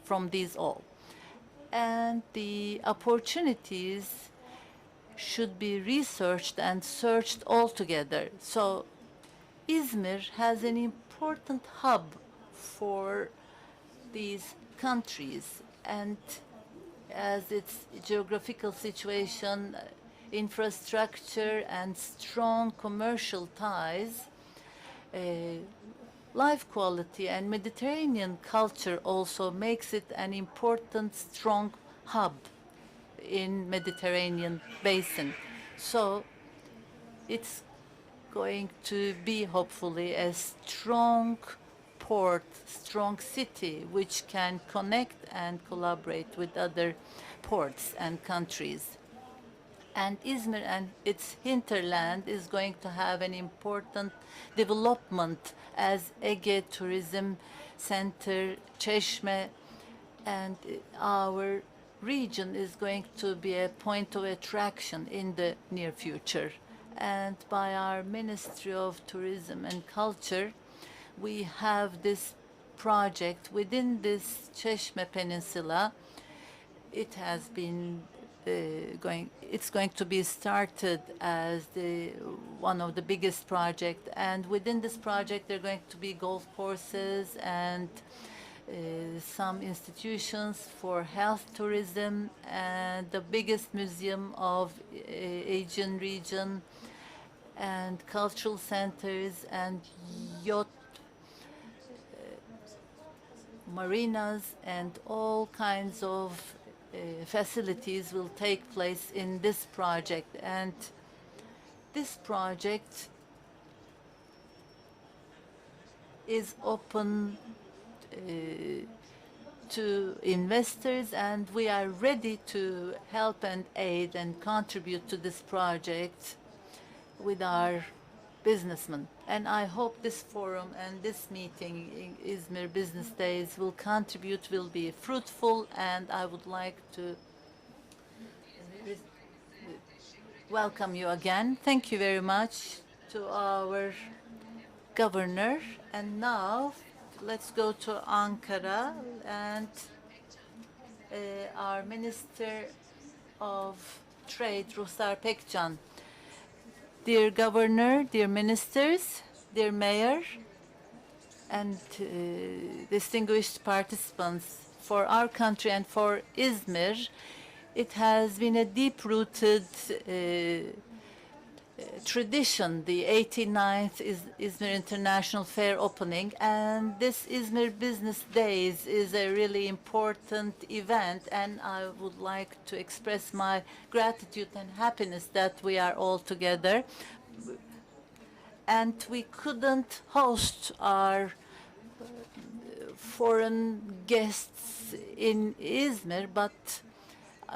from these all. And the opportunities should be researched and searched all together. So Izmir has an important hub for these countries, and as its geographical situation, infrastructure, and strong commercial ties, uh, life quality and Mediterranean culture also makes it an important, strong hub in Mediterranean basin. So it's going to be hopefully a strong port, strong city, which can connect and collaborate with other ports and countries. And Izmir and its hinterland is going to have an important development as Ege Tourism Center, Çeşme, and our region is going to be a point of attraction in the near future. And by our Ministry of Tourism and Culture, we have this project within this Çeşme Peninsula. It has been it's going to be started as one of the biggest projects, and within this project there are going to be golf courses and some institutions for health tourism, and the biggest museum of Aegean region, and cultural centers and yacht marinas, and all kinds of facilities will take place in this project. And this project is open to investors, and we are ready to help and aid and contribute to this project with our businessmen. And I hope this forum and this meeting, Izmir Business Days, will contribute, will be fruitful, and I would like to welcome you again. Thank you very much to our governor. And now let's go to Ankara, and our Minister of Trade, Ruhsar Pekcan. Dear Governor, dear Ministers, dear Mayor, and distinguished participants, for our country and for Izmir, it has been a deep-rooted tradition, the 89th Izmir International Fair opening, and this Izmir Business Days is a really important event, and I would like to express my gratitude and happiness that we are all together. And we couldn't host our foreign guests in Izmir, but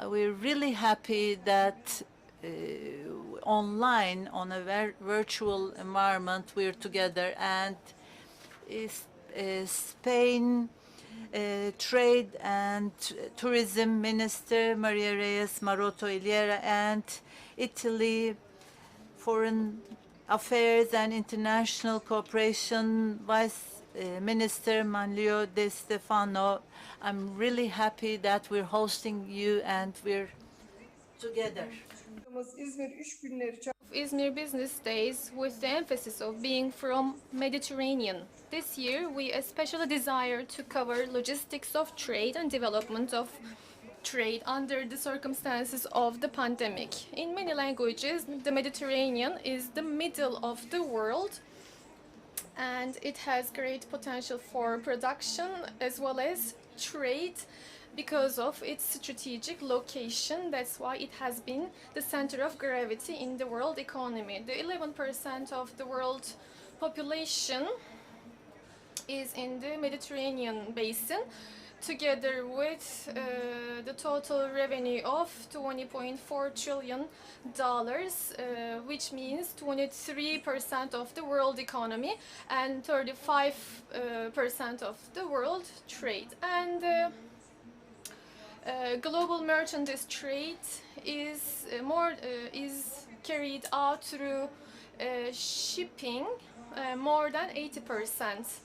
we're really happy that online, on a virtual environment, we're together. And Spain Trade and Tourism Minister Maria Reyes Maroto Iliera and Italy Foreign Affairs and International Cooperation Vice Minister Manlio De Stefano. I'm really happy that we're hosting you and we're together. Izmir Business Days with the emphasis of being from Mediterranean. This year we especially desire to cover logistics of trade and development of trade under the circumstances of the pandemic. In many languages, the Mediterranean is the middle of the world, and it has great potential for production as well as trade because of its strategic location. That's why it has been the center of gravity in the world economy. The 11% of the world population is in the Mediterranean basin, together with the total revenue of $20.4 trillion, which means 23% of the world economy and 35% of the world trade. And global merchandise trade is carried out through shipping, more than 80%.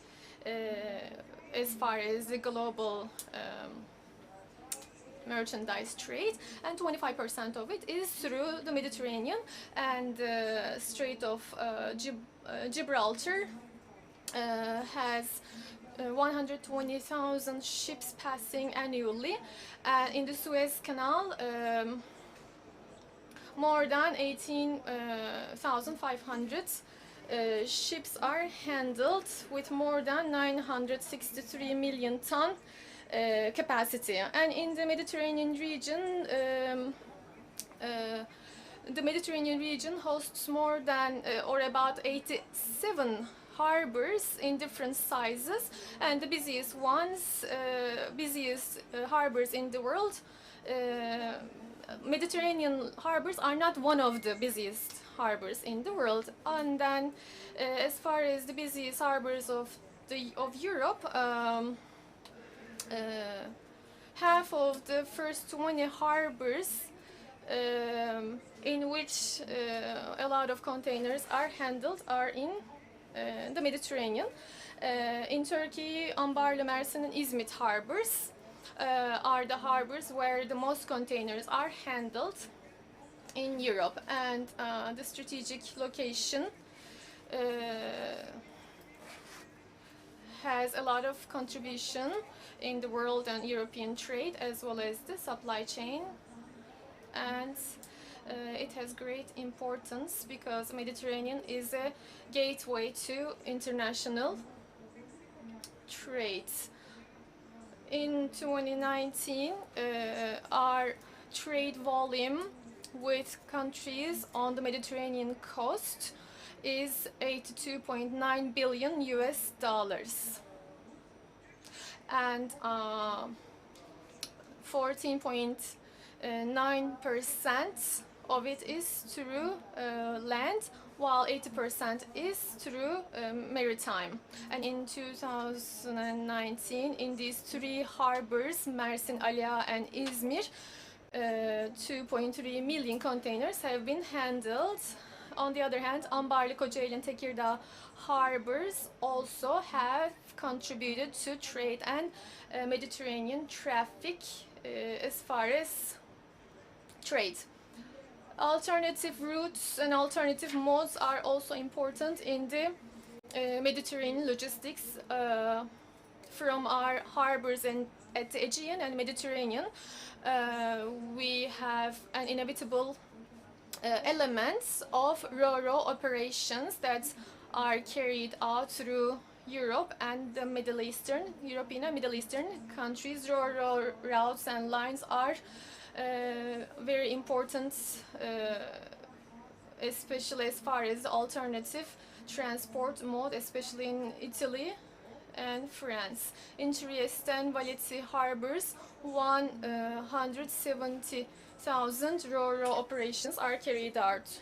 as far as the global merchandise trade, and 25% of it is through the Mediterranean and the Strait of Gibraltar has 120,000 ships passing annually. In the Suez Canal, more than 18,500 ships are handled with more than 963 million ton capacity. And in the Mediterranean region, hosts more than or about 87 harbors in different sizes, and the busiest harbors in the world, Mediterranean harbors are not one of the busiest harbors in the world. And then as far as the busiest harbors of Europe, half of the first 20 harbors in which a lot of containers are handled are in the Mediterranean. In Turkey, Ambarlı, Mersin, and İzmit harbors are the harbors where the most containers are handled in Europe. And the strategic location has a lot of contribution in the world and European trade, as well as the supply chain. And it has great importance because Mediterranean is a gateway to international trade. In 2019, our trade volume with countries on the Mediterranean coast is $82.9 billion US dollars, and 14.9% of it is through land, while 80% is through maritime. And in 2019, in these three harbors, Mersin, Aliağa, and İzmir, 2.3 million containers have been handled. On the other hand, Ambarlı, Kocaeli, and Tekirdağ harbors also have contributed to trade and Mediterranean traffic as far as trade. Alternative routes and alternative modes are also important in the Mediterranean logistics from our harbors and at the Aegean and Mediterranean. We have an inevitable elements of ro-ro operations that are carried out through Europe and the Middle Eastern, European and Middle Eastern countries. Ro-ro routes and lines are very important, especially as far as alternative transport mode, especially in Italy and France. In Trieste and Valletta harbors, 170,000 ro-ro operations are carried out.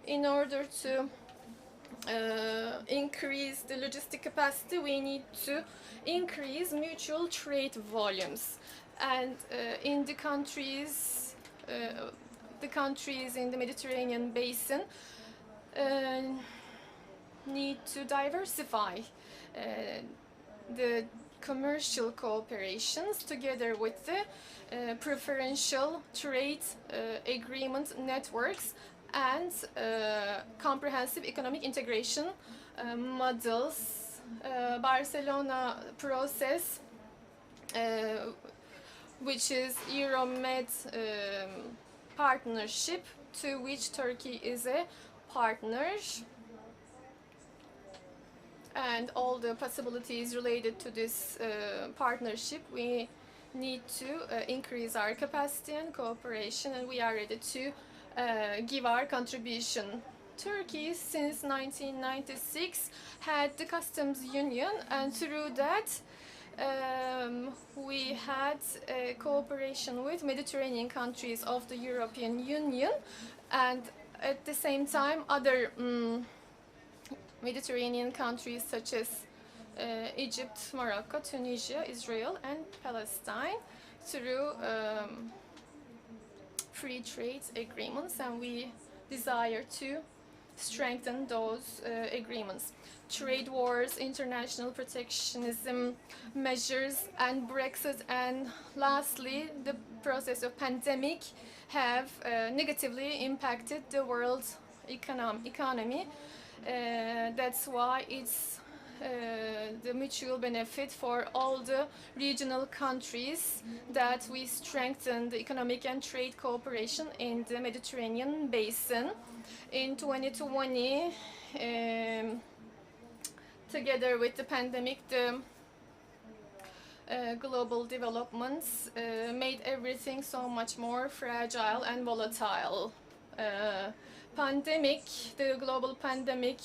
In order to increase the logistic capacity, we need to increase mutual trade volumes. And in the countries in the Mediterranean basin need to diversify the commercial cooperations together with the preferential trade agreement networks and comprehensive economic integration models. Barcelona process, which is Euromed partnership, to which Turkey is a partner, and all the possibilities related to this partnership. We need to increase our capacity and cooperation, and we are ready to give our contribution. Turkey, since 1996, had the customs union, and through that we had cooperation with Mediterranean countries of the European Union, and at the same time other Mediterranean countries such as Egypt, Morocco, Tunisia, Israel, and Palestine through free trade agreements. And we desire to strengthen those agreements. Trade wars, international protectionism measures, and Brexit, and lastly, the process of pandemic have negatively impacted the world economy. That's why it's the mutual benefit for all the regional countries that we strengthen the economic and trade cooperation in the Mediterranean basin. In 2020, together with the pandemic, the global developments made everything so much more fragile and volatile. The global pandemic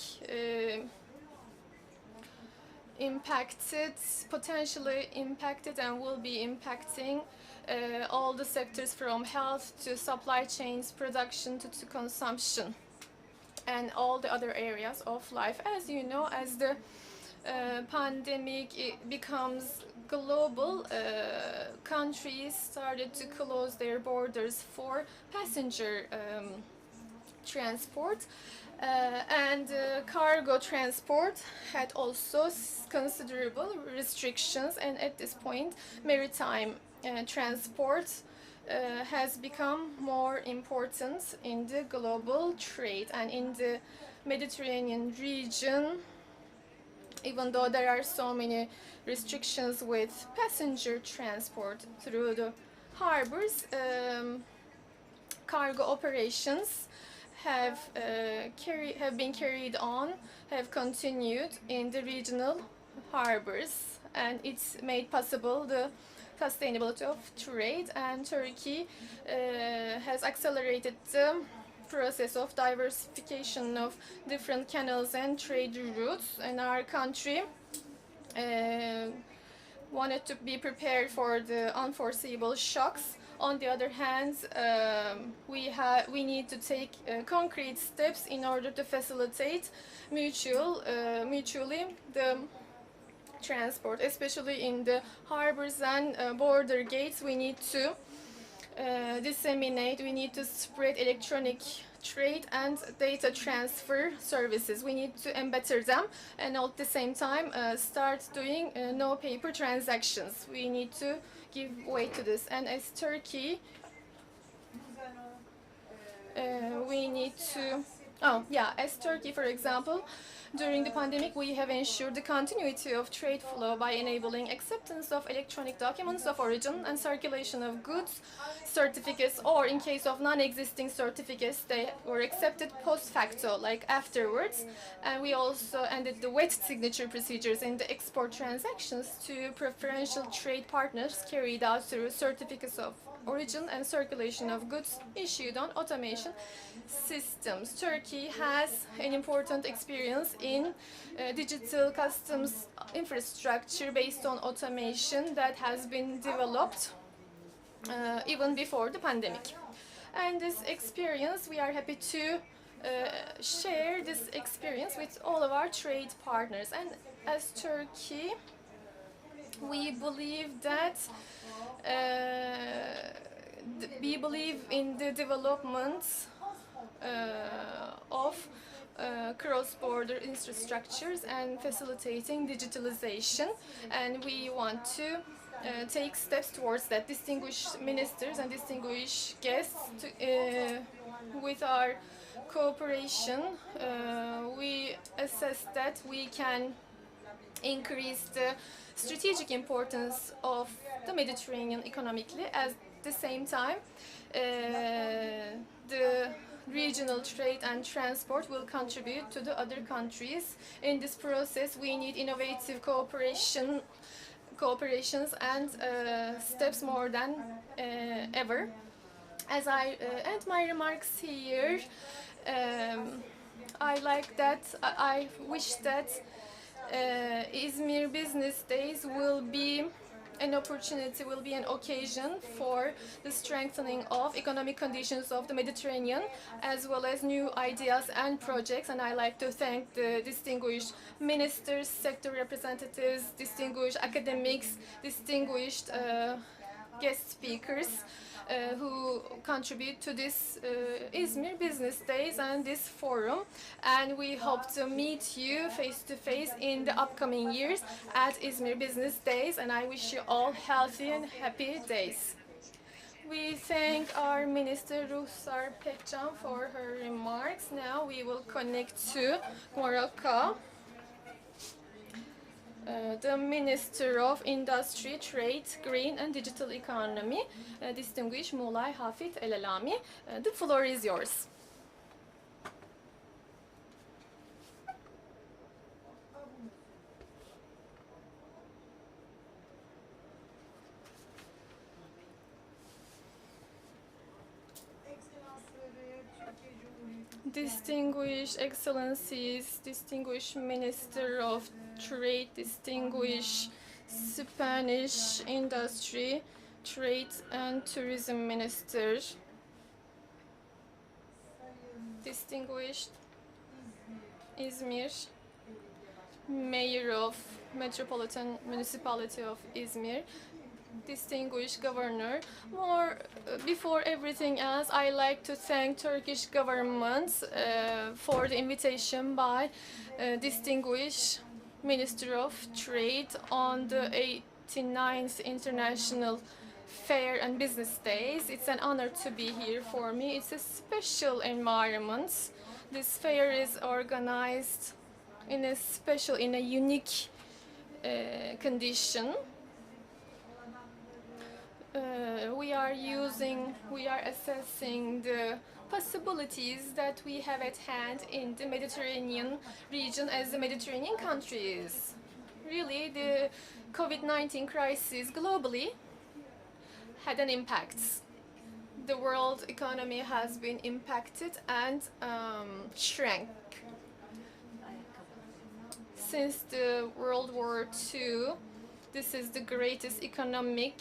potentially impacted and will be impacting all the sectors from health to supply chains, production to consumption, and all the other areas of life. As you know, as the pandemic becomes global, countries started to close their borders for passenger transport, and cargo transport had also considerable restrictions, and at this point maritime transport has become more important in the global trade. And in the Mediterranean region, even though there are so many restrictions with passenger transport through the harbors, cargo operations have been carried on, have continued in the regional harbors, and it's made possible the sustainability of trade. And Turkey has accelerated the process of diversification of different canals and trade routes, and our country wanted to be prepared for the unforeseeable shocks. On the other hand, we need to take concrete steps in order to facilitate mutually the transport, especially in the harbors and border gates. We need to disseminate, we need to spread electronic trade and data transfer services. We need to embetter them, and at the same time start doing no paper transactions. We need to give way to this. And as Turkey, we need to, as Turkey, for example, during the pandemic, we have ensured the continuity of trade flow by enabling acceptance of electronic documents of origin and circulation of goods certificates, or in case of non-existing certificates, they were accepted post facto, like afterwards. And we also ended the wet signature procedures in the export transactions to preferential trade partners carried out through certificates of origin and circulation of goods issued on automation systems. Turkey has an important experience in digital customs infrastructure based on automation that has been developed even before the pandemic. And this experience, we are happy to share this experience with all of our trade partners. And as Turkey, we believe that we believe in the development of cross-border infrastructures and facilitating digitalization, and we want to take steps towards that. Distinguished ministers and distinguished guests, with our cooperation, we assess that we can increase the strategic importance of the Mediterranean economically. At the same time, the regional trade and transport will contribute to the other countries. In this process, we need innovative cooperations and steps more than ever. As I end my remarks here, I wish that İzmir Business Days will be an opportunity, will be an occasion for the strengthening of economic conditions of the Mediterranean, as well as new ideas and projects. And I like to thank the distinguished ministers, sector representatives, distinguished academics, distinguished guest speakers who contribute to this İzmir Business Days and this forum. And we hope to meet you face to face in the upcoming years at İzmir Business Days. And I wish you all healthy and happy days. We thank our Minister Ruhsar Pekcan for her remarks. Now we will connect to Morocco. The Minister of Industry, Trade, Green and Digital Economy, distinguished Mulay Hafid El Alami. The floor is yours. Distinguished Excellencies, distinguished Minister of Trade, distinguished Spanish Industry, Trade and Tourism Minister, distinguished İzmir Mayor of Metropolitan Municipality of İzmir, distinguished governor. Before everything else, I like to thank Turkish government for the invitation by distinguished Minister of Trade on the 89th International Fair and Business Days. It's an honor to be here for me. It's a special environment. This fair is organized in a unique condition. We are assessing the possibilities that we have at hand in the Mediterranean region as the Mediterranean countries. Really, the COVID-19 crisis globally had an impact. The world economy has been impacted and shrank. Since the World War II, this is the greatest economic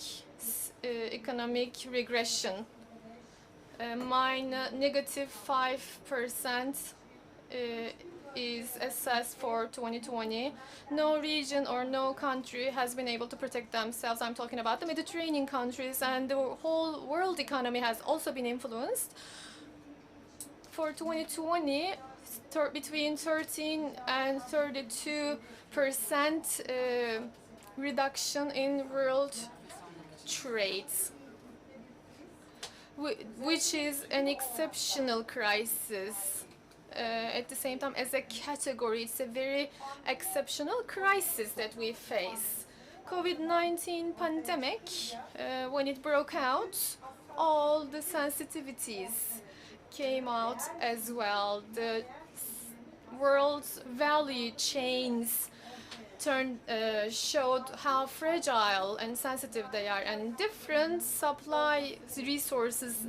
regression. Negative 5% is assessed for 2020. No region or no country has been able to protect themselves. I'm talking about the Mediterranean countries, and the whole world economy has also been influenced. For 2020, between 13 and 32% reduction in world trade, which is an exceptional crisis. At the same time, as a category, it's a very exceptional crisis that we face. COVID-19 pandemic, when it broke out, all the sensitivities came out as well. The world's value chains showed how fragile and sensitive they are, and different supply resources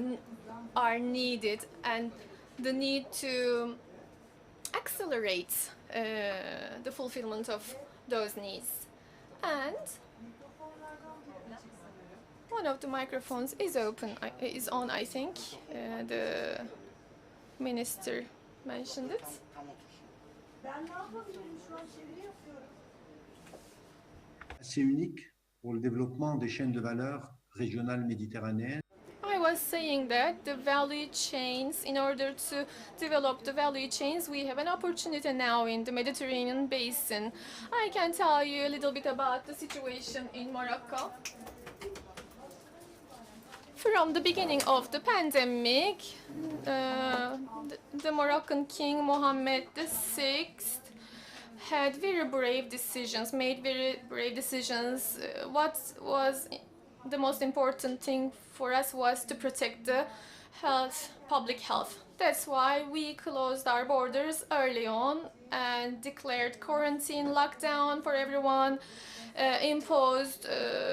are needed, and the need to accelerate the fulfillment of those needs. And one of the microphones is on, I think. The minister mentioned it. Assez unique pour le développement des chaînes de valeur régionales méditerranéennes. I was saying that the value chains, in order to develop the value chains, we have an opportunity now in the Mediterranean basin. I can tell you a little bit about the situation in Morocco. From the beginning of the pandemic, the Moroccan King Mohammed VI had very brave decisions, made very brave decisions. What was the most important thing for us was to protect the public health. That's why we closed our borders early on and declared quarantine, lockdown for everyone, imposed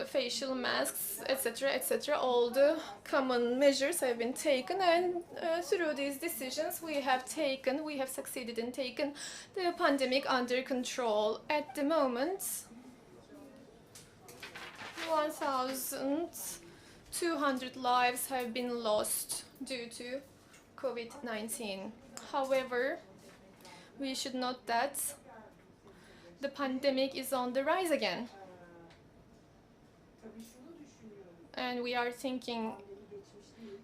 facial masks, etc., etc. All the common measures have been taken, and through these decisions we have succeeded in taking the pandemic under control. At the moment, 1,200 lives have been lost due to COVID-19. However, we should note that the pandemic is on the rise again. and we are thinking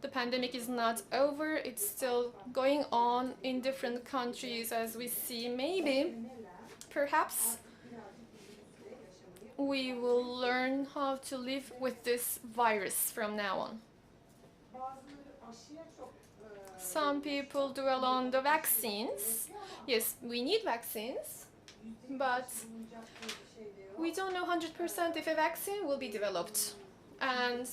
the pandemic is not over, it's still going on in different countries as we see. Maybe, perhaps, we will learn how to live with this virus from now on. Some people dwell on the vaccines. Yes, we need vaccines, but we don't know 100% if a vaccine will be developed. And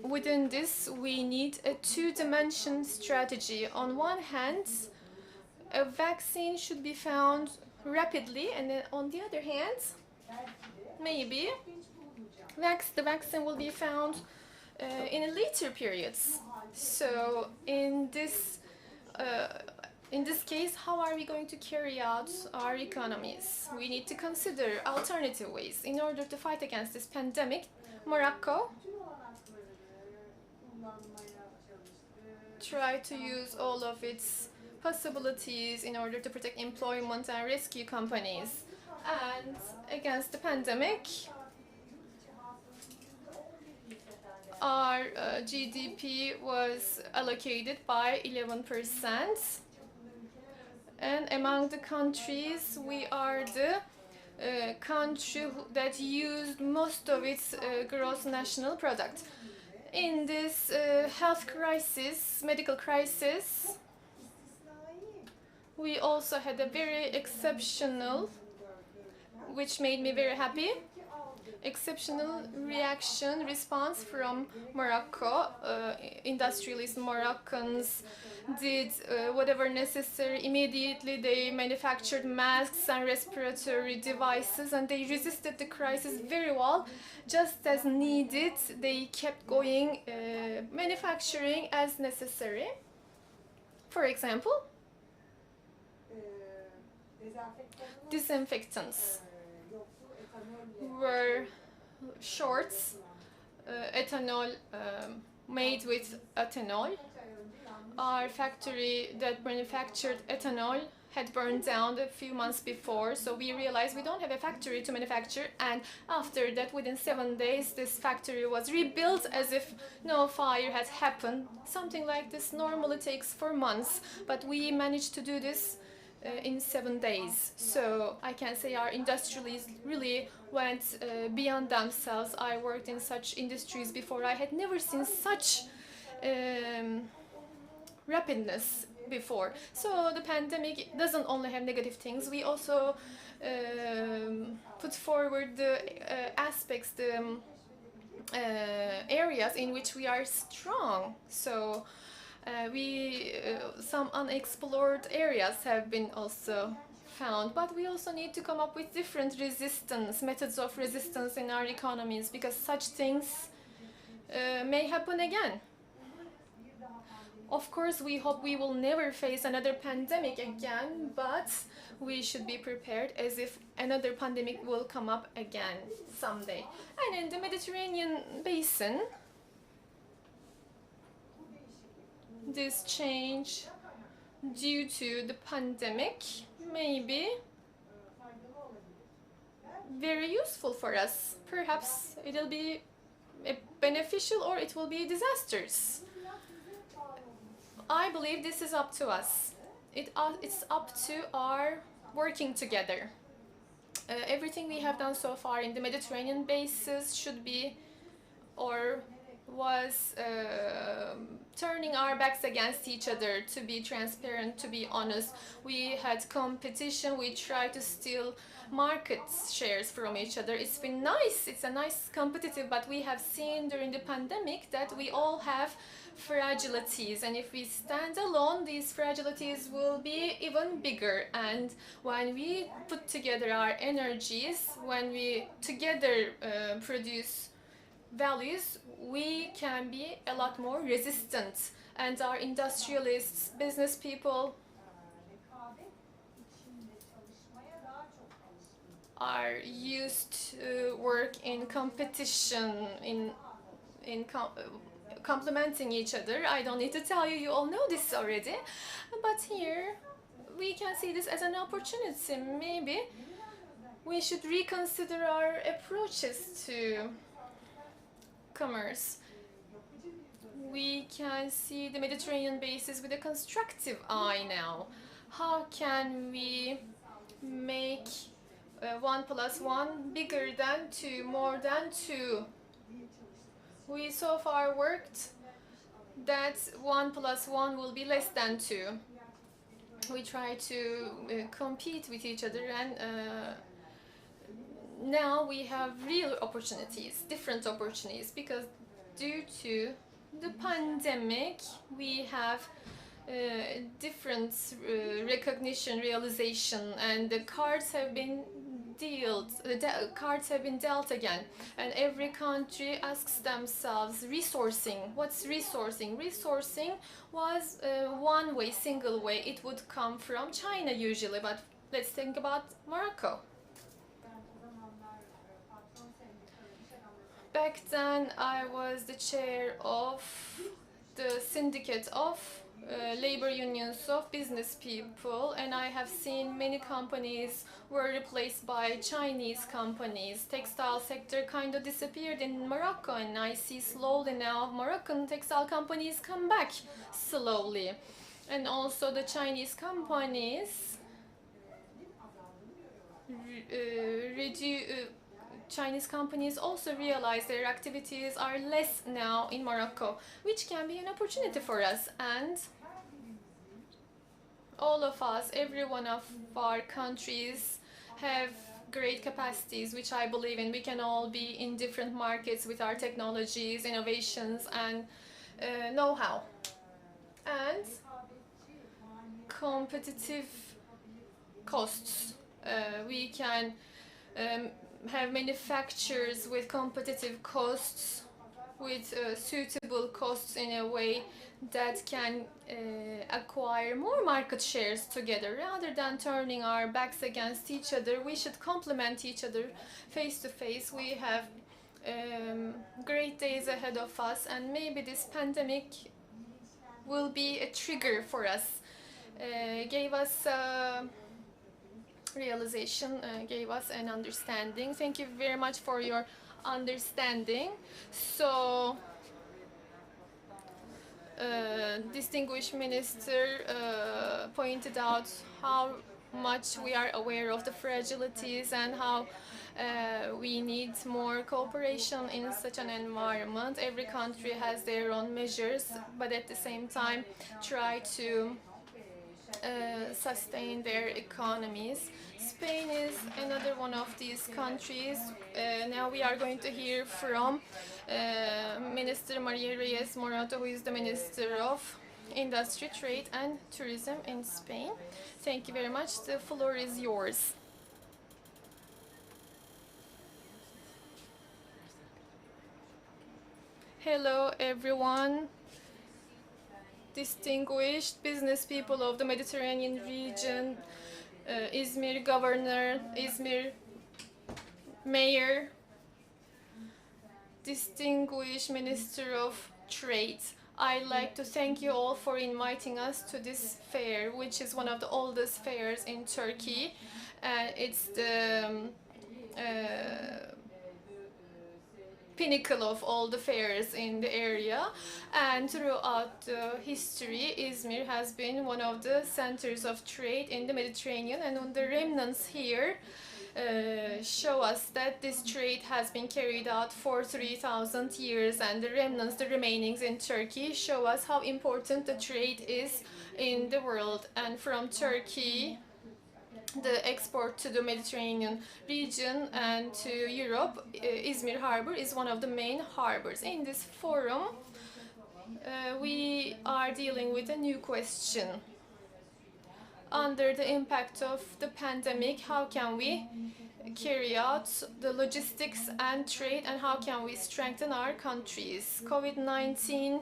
within this, we need a two-dimension strategy. On one hand, a vaccine should be found rapidly, and then on the other hand, maybe the vaccine will be found in later periods. So in this case, how are we going to carry out our economies? We need to consider alternative ways in order to fight against this pandemic. Morocco tried to use all of its possibilities in order to protect employment and rescue companies. And against the pandemic, our GDP was allocated by 11%. And among the countries, we are the country that used most of its gross national product. In this health crisis, medical crisis, we also had a very exceptional, which made me very happy, exceptional response from Morocco. Industrialist Moroccans did whatever necessary. Immediately they manufactured masks and respiratory devices, and they resisted the crisis very well. Just as needed, they kept going, manufacturing as necessary. For example, disinfectants were shorts, ethanol, made with ethanol. Our factory that manufactured ethanol had burned down a few months before, so we realized we don't have a factory to manufacture, and after that, within 7 days, this factory was rebuilt as if no fire had happened. Something like this normally takes 4 months, but we managed to do this in 7 days. So I can say our industrialists really went beyond themselves. I worked in such industries before. I had never seen such rapidness before. So the pandemic doesn't only have negative things. We also put forward the aspects, the areas in which we are strong. So some unexplored areas have been also found, but we also need to come up with different methods of resistance in our economies, because such things may happen again. Of course, we hope we will never face another pandemic again, but we should be prepared as if another pandemic will come up again someday. And in the Mediterranean basin, this change due to the pandemic may be very useful for us. Perhaps it will be beneficial, or it will be disastrous. I believe this is up to us. It's up to our working together. Everything we have done so far in the Mediterranean basis should be, or was, turning our backs against each other, to be transparent, to be honest. We had competition, we tried to steal market shares from each other. It's been nice, it's a nice competitive, but we have seen during the pandemic that we all have fragilities, and if we stand alone, these fragilities will be even bigger. And when we put together our energies, when we together produce values, we can be a lot more resistant. And our industrialists, business people are used to work in competition, in complementing each other. I don't need to tell you, you all know this already. But here we can see this as an opportunity. Maybe we should reconsider our approaches to newcomers, we can see the Mediterranean bases with a constructive eye now. How can we make 1 plus 1 bigger than 2, more than 2? We so far worked that 1 plus 1 will be less than 2. We try to compete with each other, and now we have real opportunities, different opportunities, because due to the pandemic we have different recognition, realization, and the cards have been dealt again, and every country asks themselves, resourcing, what's resourcing? Resourcing was one way, single way, it would come from China usually, but let's think about Morocco. Back then I was the chair of the syndicate of labor unions of business people, and I have seen many companies were replaced by Chinese companies. Textile sector kind of disappeared in Morocco, and I see slowly now Moroccan textile companies come back slowly. And also the Chinese companies Chinese companies also realize their activities are less now in Morocco, which can be an opportunity for us. And all of us, every one of our countries have great capacities, which I believe in. We can all be in different markets with our technologies, innovations, and know-how. And competitive costs. We can have manufacturers with competitive costs, with suitable costs in a way that can acquire more market shares together. Rather than turning our backs against each other, we should complement each other face to face. We have great days ahead of us, and maybe this pandemic will be a trigger for us, gave us realization, gave us an understanding. Thank you very much for your understanding. So distinguished minister pointed out how much we are aware of the fragilities and how we need more cooperation in such an environment. Every country has their own measures, but at the same time try to sustain their economies. Spain is another one of these countries. Now we are going to hear from Minister Maria Reyes Morato, who is the Minister of Industry, Trade and Tourism in Spain. Thank you very much. The floor is yours. Hello everyone. Distinguished business people of the Mediterranean region, İzmir Governor, İzmir Mayor, distinguished Minister of Trade. I'd like to thank you all for inviting us to this fair, which is one of the oldest fairs in Turkey. It's the pinnacle of all the fairs in the area, and throughout history İzmir has been one of the centers of trade in the Mediterranean, and the remnants here show us that this trade has been carried out for 3,000 years, and the remnants, the remainings in Turkey show us how important the trade is in the world. And from Turkey, the export to the Mediterranean region and to Europe, İzmir Harbor is one of the main harbors. In this forum, we are dealing with a new question. Under the impact of the pandemic, how can we carry out the logistics and trade, and how can we strengthen our countries? COVID-19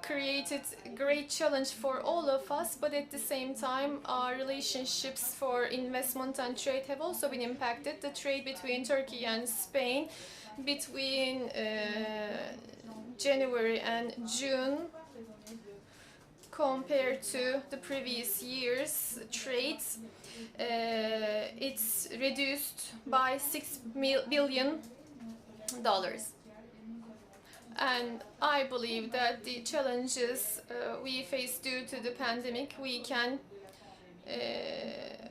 created a great challenge for all of us, but at the same time our relationships for investment and trade have also been impacted. The trade between Turkey and Spain between January and June, compared to the previous year's trades, it's reduced by 6 billion And I believe that the challenges we face due to the pandemic, we can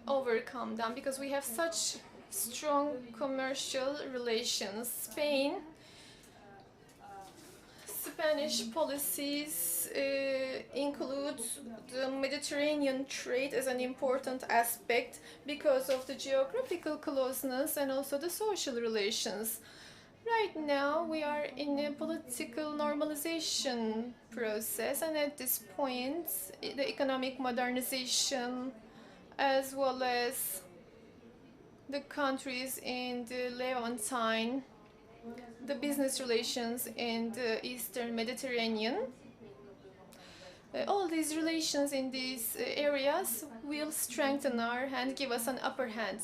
overcome them because we have such strong commercial relations. Spanish policies include the Mediterranean trade as an important aspect because of the geographical closeness and also the social relations. Right now, we are in a political normalization process, and at this point, the economic modernization, as well as the countries in the Levantine, the business relations in the Eastern Mediterranean, all these relations in these areas will strengthen our and give us an upper hand.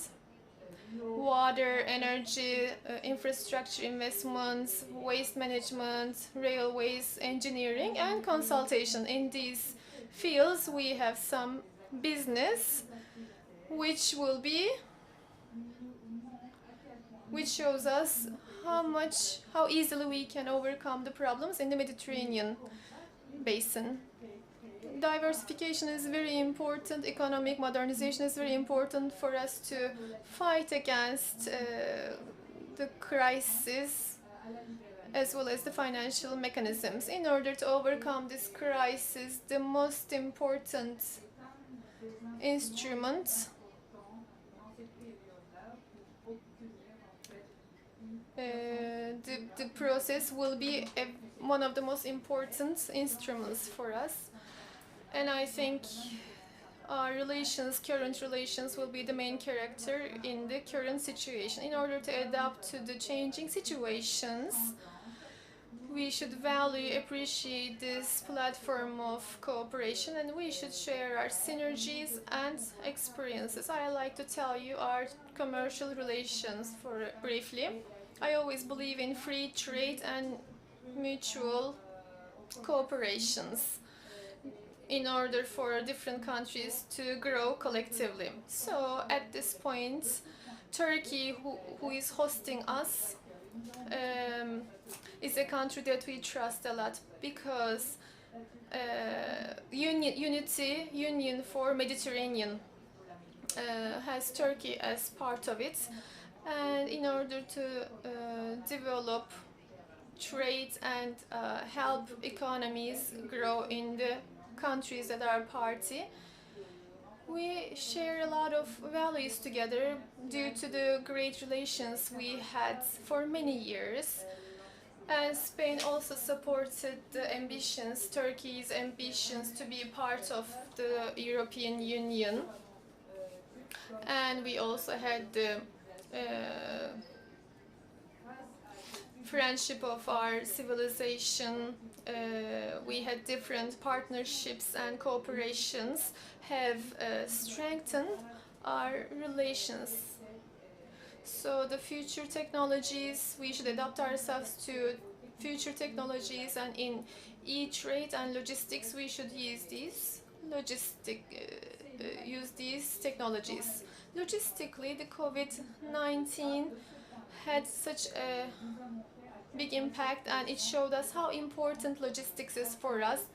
Water, energy, infrastructure investments, waste management, railways, engineering, and consultation. In these fields, we have some business which shows us how easily we can overcome the problems in the Mediterranean basin. Diversification is very important, economic modernization is very important for us to fight against the crisis as well as the financial mechanisms. In order to overcome this crisis, the most important instrument the process will be one of the most important instruments for us. And I think our current relations, will be the main character in the current situation. In order to adapt to the changing situations, we should appreciate this platform of cooperation, and we should share our synergies and experiences. I like to tell you our commercial relations briefly. I always believe in free trade and mutual cooperations in order for different countries to grow collectively. So at this point, Turkey, who is hosting us, is a country that we trust a lot because Union for Mediterranean has Turkey as part of it. And in order to develop trade and help economies grow in the countries that are party, we share a lot of values together due to the great relations we had for many years. And Spain also supported Turkey's ambitions to be part of the European Union. And we also had the friendship of our civilization. We had different partnerships and cooperations have strengthened our relations. So the future technologies, we should adapt ourselves to future technologies, and in e-trade and logistics, we should use these technologies. Logistically, the COVID-19 had such a big impact, and it showed us how important logistics is for us.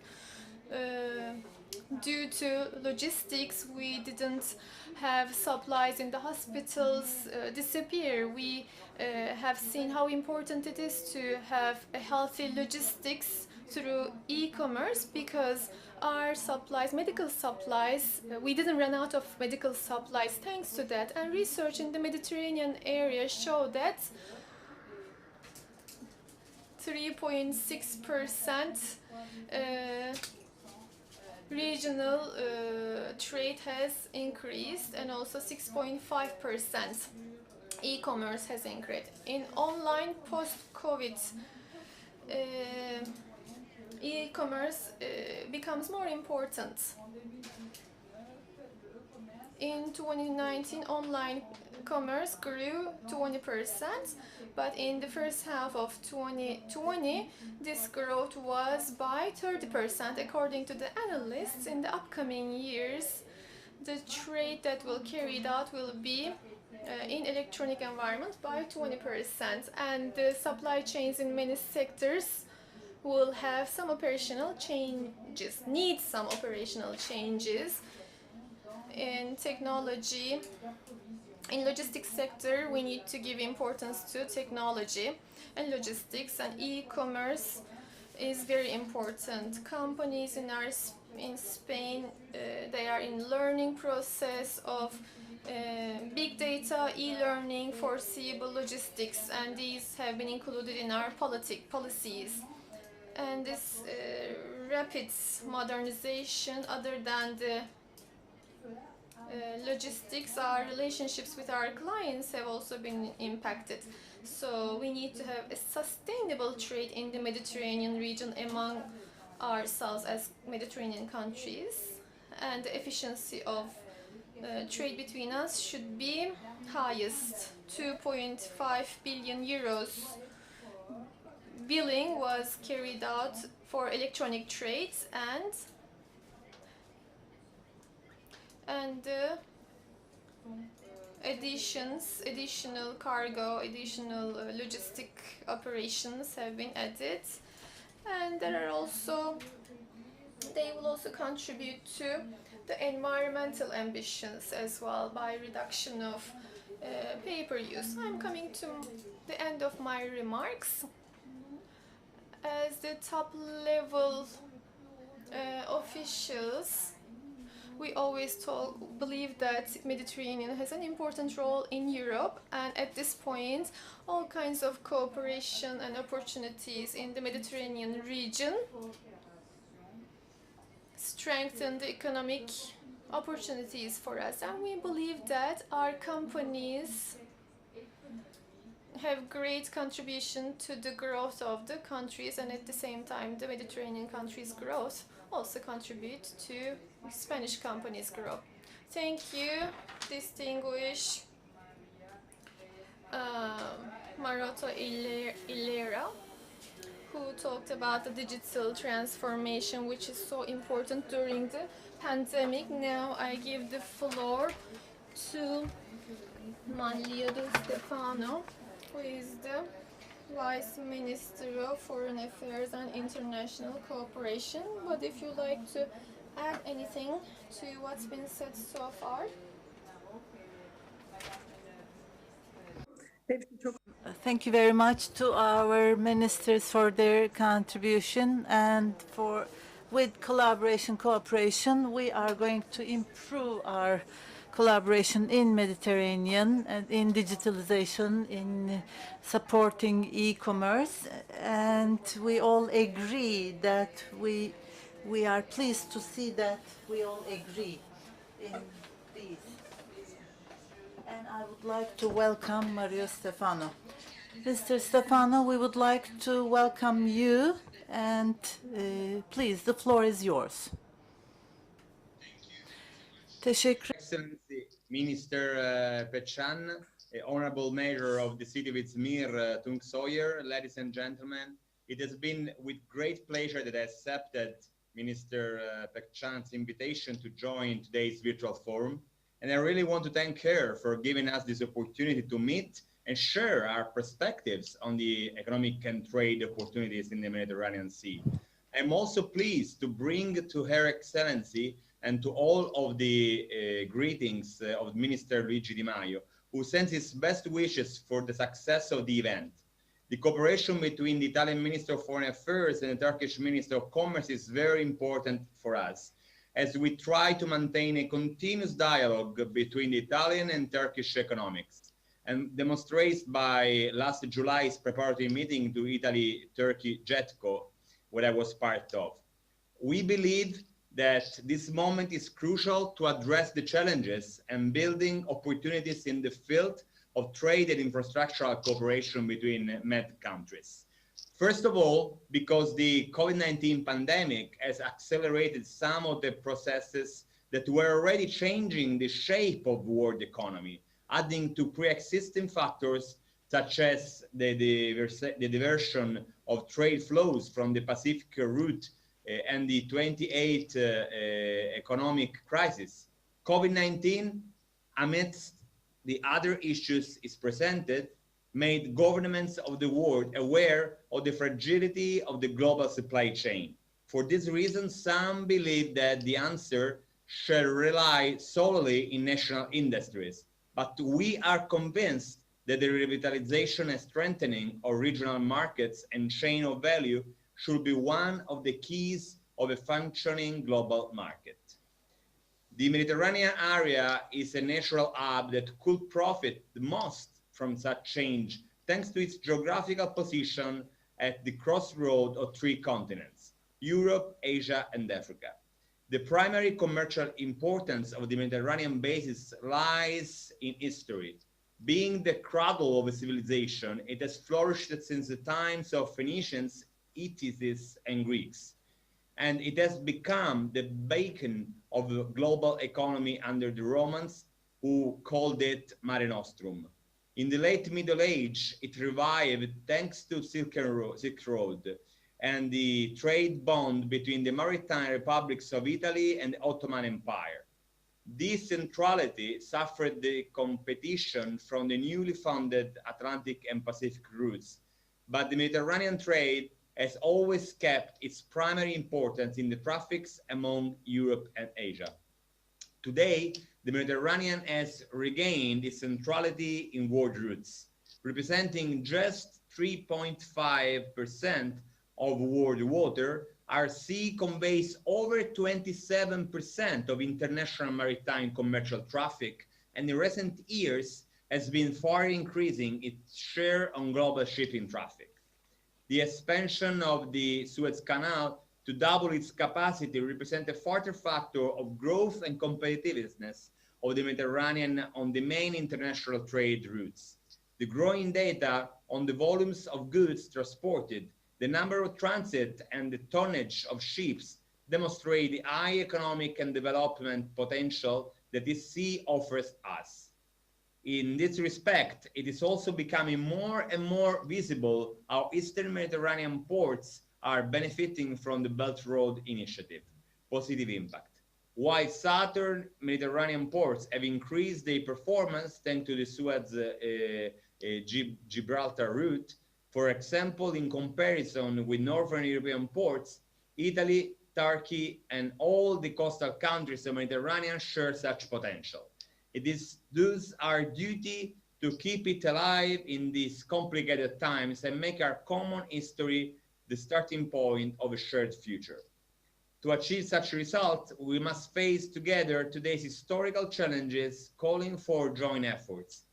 Due to logistics, we didn't have supplies in the hospitals disappear. We have seen how important it is to have a healthy logistics through e-commerce, because our supplies, medical supplies, we didn't run out of medical supplies thanks to that. And research in the Mediterranean area showed that 3.6% regional trade has increased, and also 6.5% e-commerce has increased. In online post-COVID, e-commerce becomes more important. In 2019, online commerce grew 20%, but in the first half of 2020, this growth was by 30%. According to the analysts, in the upcoming years, the trade that will carried out will be in electronic environment by 20%, and the supply chains in many sectors will have some operational changes, need some operational changes in technology. In logistics sector, we need to give importance to technology and logistics, and e-commerce is very important. Companies in Spain, they are in learning process of big data, e-learning, foreseeable logistics, and these have been included in our policies. And this rapid modernization, other than the logistics, our relationships with our clients have also been impacted. So we need to have a sustainable trade in the Mediterranean region among ourselves as Mediterranean countries, and the efficiency of trade between us should be highest. 2.5 billion euros billing was carried out for electronic trades, and additional cargo, additional logistic operations have been added, and they will also contribute to the environmental ambitions as well by reduction of paper use. I'm coming to the end of my remarks. As the top level officials, we always believe that Mediterranean has an important role in Europe, and at this point, all kinds of cooperation and opportunities in the Mediterranean region strengthen the economic opportunities for us, and we believe that our companies have great contribution to the growth of the countries, and at the same time the Mediterranean countries' growth also contribute to Spanish companies' growth. Thank you, distinguished Maroto Ilera, who talked about the digital transformation, which is so important during the pandemic. Now I give the floor to Manlio Stefano, who is the Vice Minister of Foreign Affairs and International Cooperation. But if you'd like to add anything to what's been said so far. Thank you very much to our ministers for their contribution, and with cooperation, we are going to improve our collaboration in Mediterranean and in digitalization, in supporting e-commerce, and we all agree that we are pleased to see that we all agree in these. And I would like to welcome Mario Stefano. Mr. Stefano, we would like to welcome you, and please, the floor is yours. Excellency Minister Pechan, Honorable Mayor of the city of Izmir, Tunç Soyer, ladies and gentlemen, it has been with great pleasure that I accepted Minister Pechan's invitation to join today's virtual forum. And I really want to thank her for giving us this opportunity to meet and share our perspectives on the economic and trade opportunities in the Mediterranean Sea. I'm also pleased to bring to Her Excellency and to all of the greetings of Minister Luigi Di Maio, who sends his best wishes for the success of the event. The cooperation between the Italian Minister of Foreign Affairs and the Turkish Minister of Commerce is very important for us, as we try to maintain a continuous dialogue between the Italian and Turkish economics, and demonstrates by last July's preparatory meeting to Italy-Turkey JETCO, what I was part of. We believe that this moment is crucial to address the challenges and building opportunities in the field of trade and infrastructural cooperation between Med countries. First of all, because the COVID-19 pandemic has accelerated some of the processes that were already changing the shape of world economy, adding to pre-existing factors such as the diversion of trade flows from the Pacific route and the 28 economic crisis. COVID-19, amidst the other issues is presented made governments of the world aware of the fragility of the global supply chain. For this reason, some believe that the answer shall rely solely in national industries, but we are convinced that the revitalization and strengthening of regional markets and chain of value should be one of the keys of a functioning global market. The Mediterranean area is a natural hub that could profit the most from such change thanks to its geographical position at the crossroad of three continents, Europe, Asia, and Africa. The primary commercial importance of the Mediterranean basin lies in history. Being the cradle of a civilization, it has flourished since the times of Phoenicians, Hittites, and Greeks, and it has become the beacon of the global economy under the Romans, who called it Mare Nostrum. In the late Middle Age, it revived thanks to Silk Road and the trade bond between the maritime republics of Italy and the Ottoman Empire. This centrality suffered the competition from the newly founded Atlantic and Pacific routes, but the Mediterranean trade has always kept its primary importance in the traffics among Europe and Asia. Today, the Mediterranean has regained its centrality in world routes, representing just 3.5% of world water. Our sea conveys over 27% of international maritime commercial traffic, and in recent years has been far increasing its share on global shipping traffic. The expansion of the Suez Canal to double its capacity represents a further factor of growth and competitiveness of the Mediterranean on the main international trade routes. The growing data on the volumes of goods transported, the number of transit, and the tonnage of ships demonstrate the high economic and development potential that this sea offers us. In this respect, it is also becoming more and more visible how Eastern Mediterranean ports are benefiting from the Belt Road Initiative. Positive impact. While Southern Mediterranean ports have increased their performance thanks to the Suez Gibraltar route, for example, in comparison with Northern European ports, Italy, Turkey, and all the coastal countries of the Mediterranean share such potential. It is thus our duty to keep it alive in these complicated times and make our common history the starting point of a shared future. To achieve such results, we must face together today's historical challenges, calling for joint efforts.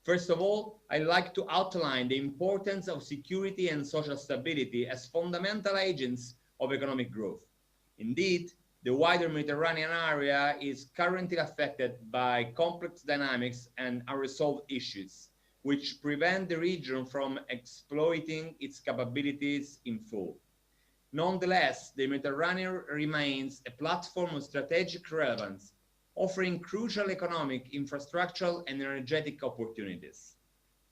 First of all, I'd like to outline the importance of security and social stability as fundamental agents of economic growth. Indeed, the wider Mediterranean area is currently affected by complex dynamics and unresolved issues, which prevent the region from exploiting its capabilities in full. Nonetheless, the Mediterranean remains a platform of strategic relevance, offering crucial economic, infrastructural, and energetic opportunities.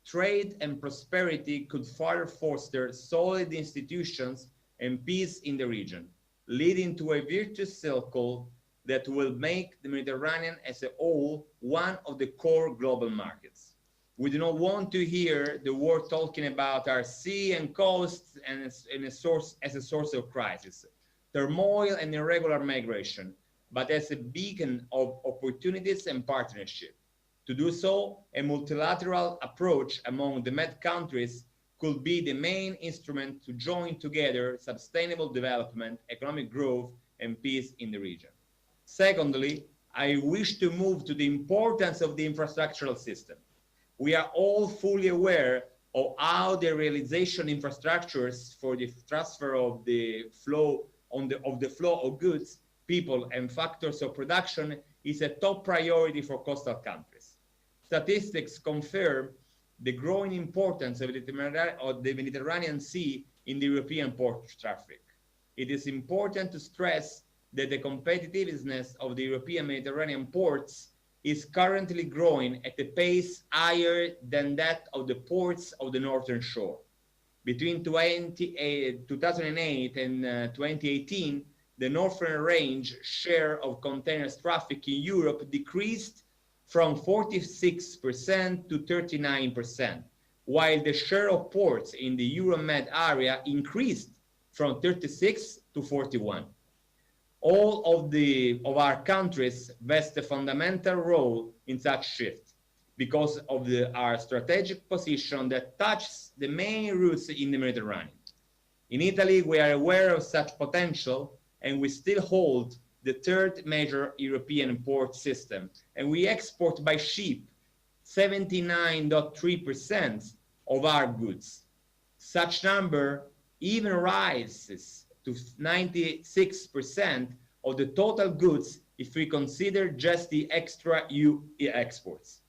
Trade and prosperity could further foster solid institutions and peace in the region, leading to a virtuous circle that will make the Mediterranean as a whole one of the core global markets. We do not want to hear the world talking about our sea and coasts as a source of crisis, turmoil, and irregular migration, but as a beacon of opportunities and partnership. To do so, a multilateral approach among the Med countries could be the main instrument to join together sustainable development, economic growth, and peace in the region. Secondly, I wish to move to the importance of the infrastructural system. We are all fully aware of how the realization infrastructures for the transfer of the flow of goods, people, and factors of production is a top priority for coastal countries. Statistics confirm the growing importance of the Mediterranean Sea in the European port traffic. It is important to stress that the competitiveness of the European Mediterranean ports is currently growing at a pace higher than that of the ports of the Northern Shore. Between 2008 and 2018, the Northern Range share of containers traffic in Europe decreased from 46% to 39%, while the share of ports in the Euromed area increased from 36 to 41. All of our countries vest a fundamental role in such shift because of our strategic position that touches the main routes in the Mediterranean. In Italy, we are aware of such potential, and we still hold the third major European port system, and we export by ship 79.3% of our goods. Such number even rises to 96% of the total goods if we consider just the extra EU exports.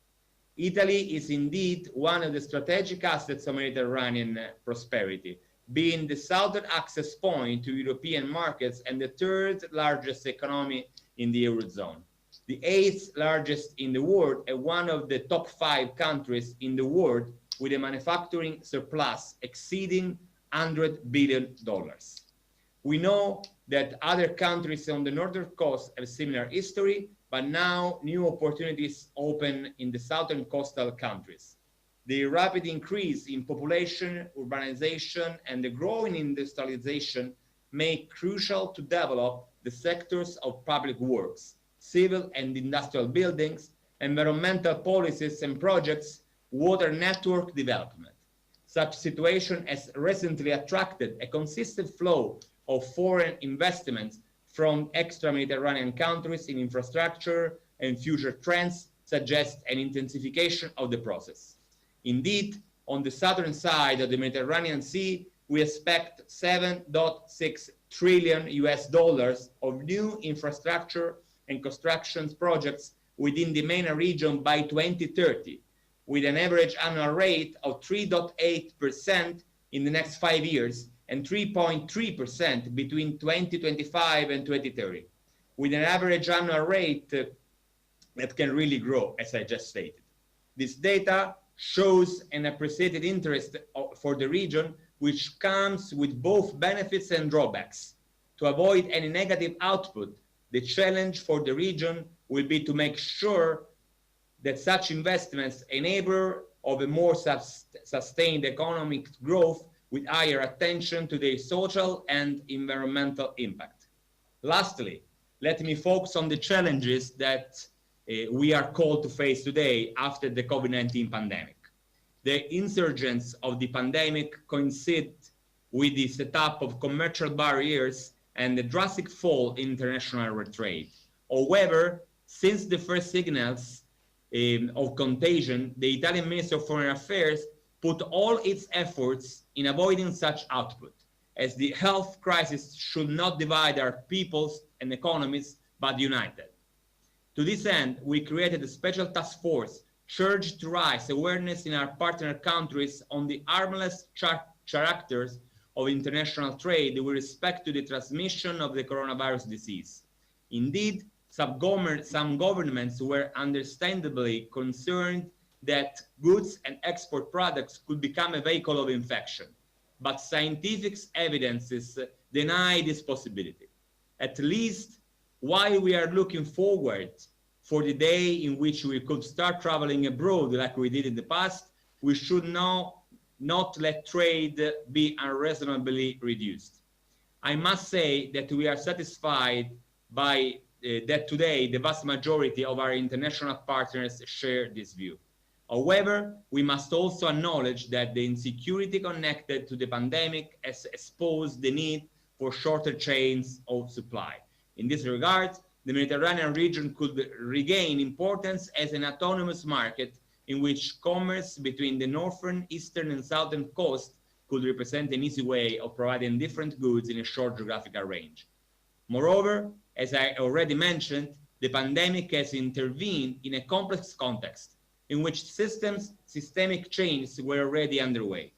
Italy is indeed one of the strategic assets of Mediterranean prosperity, being the southern access point to European markets and the third largest economy in the Eurozone, the eighth largest in the world, and one of the top 5 countries in the world with a manufacturing surplus exceeding $100 billion. We know that other countries on the northern coast have a similar history, but now new opportunities open in the southern coastal countries. The rapid increase in population, urbanization, and the growing industrialization make crucial to develop the sectors of public works, civil and industrial buildings, environmental policies and projects, water network development. Such situation has recently attracted a consistent flow of foreign investments from extra-Mediterranean countries in infrastructure, and future trends suggest an intensification of the process. Indeed, on the southern side of the Mediterranean Sea, we expect $7.6 trillion of new infrastructure and construction projects within the MENA region by 2030, with an average annual rate of 3.8% in the next 5 years and 3.3% between 2025 and 2030, with an average annual rate that can really grow, as I just stated. This data shows an appreciated interest for the region, which comes with both benefits and drawbacks. To avoid any negative output, the challenge for the region will be to make sure that such investments enable of a more sustained economic growth with higher attention to their social and environmental impact. Lastly, let me focus on the challenges that we are called to face today after the COVID-19 pandemic. The insurgence of the pandemic coincide with the setup of commercial barriers and the drastic fall in international trade. However, since the first signals of contagion, the Italian Ministry of Foreign Affairs put all its efforts in avoiding such output, as the health crisis should not divide our peoples and economies, but unite them. To this end, we created a special task force charged to raise awareness in our partner countries on the harmless characters of international trade with respect to the transmission of the coronavirus disease. Indeed, some governments were understandably concerned that goods and export products could become a vehicle of infection, but scientific evidences deny this possibility. At least, while we are looking forward for the day in which we could start traveling abroad like we did in the past, we should not let trade be unreasonably reduced. I must say that we are satisfied by that today the vast majority of our international partners share this view. However, we must also acknowledge that the insecurity connected to the pandemic has exposed the need for shorter chains of supply. In this regard, the Mediterranean region could regain importance as an autonomous market in which commerce between the northern, eastern, and southern coast could represent an easy way of providing different goods in a short geographical range. Moreover, as I already mentioned, the pandemic has intervened in a complex context in which systemic changes were already underway.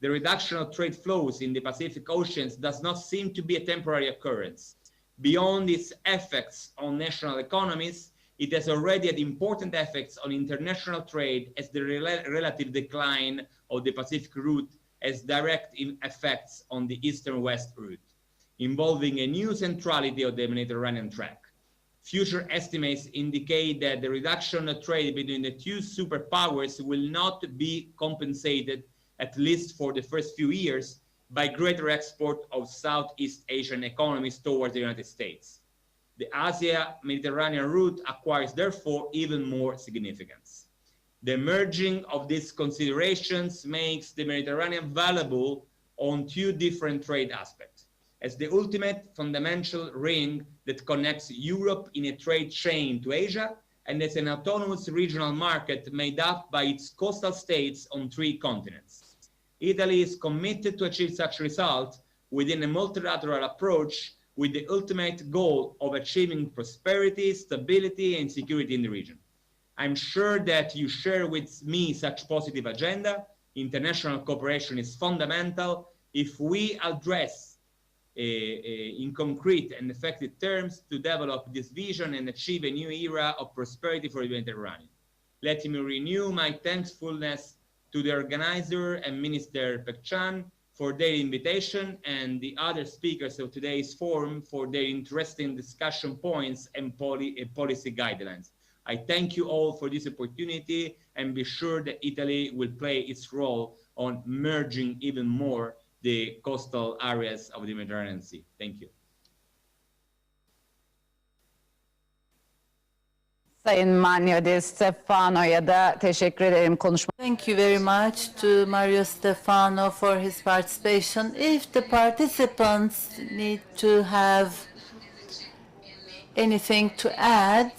The reduction of trade flows in the Pacific Oceans does not seem to be a temporary occurrence. Beyond its effects on national economies, it has already had important effects on international trade, as the relative decline of the Pacific route has direct effects on the eastern-west route, involving a new centrality of the Mediterranean track. future estimates indicate that the reduction of trade between the two superpowers will not be compensated, at least for the first few years, by greater export of Southeast Asian economies towards the United States. The Asia-Mediterranean route acquires, therefore, even more significance. The merging of these considerations makes the Mediterranean valuable on two different trade aspects. As the ultimate fundamental ring that connects Europe in a trade chain to Asia, and as an autonomous regional market made up by its coastal states on three continents. Italy is committed to achieve such results within a multilateral approach with the ultimate goal of achieving prosperity, stability, and security in the region. I'm sure that you share with me such positive agenda. International cooperation is fundamental if we address in concrete and effective terms to develop this vision and achieve a new era of prosperity for the Mediterranean. Let me renew my thankfulness to the organizer and Minister Pekcan for their invitation and the other speakers of today's forum for their interesting discussion points and policy guidelines. I thank you all for this opportunity and be sure that Italy will play its role on merging even more the coastal areas of the Mediterranean Sea. Thank you. Sayın Mario Di Stefano'ya da teşekkür ederim konuşma. Thank you very much to Mario Stefano for his participation. If the participants need to have anything to add,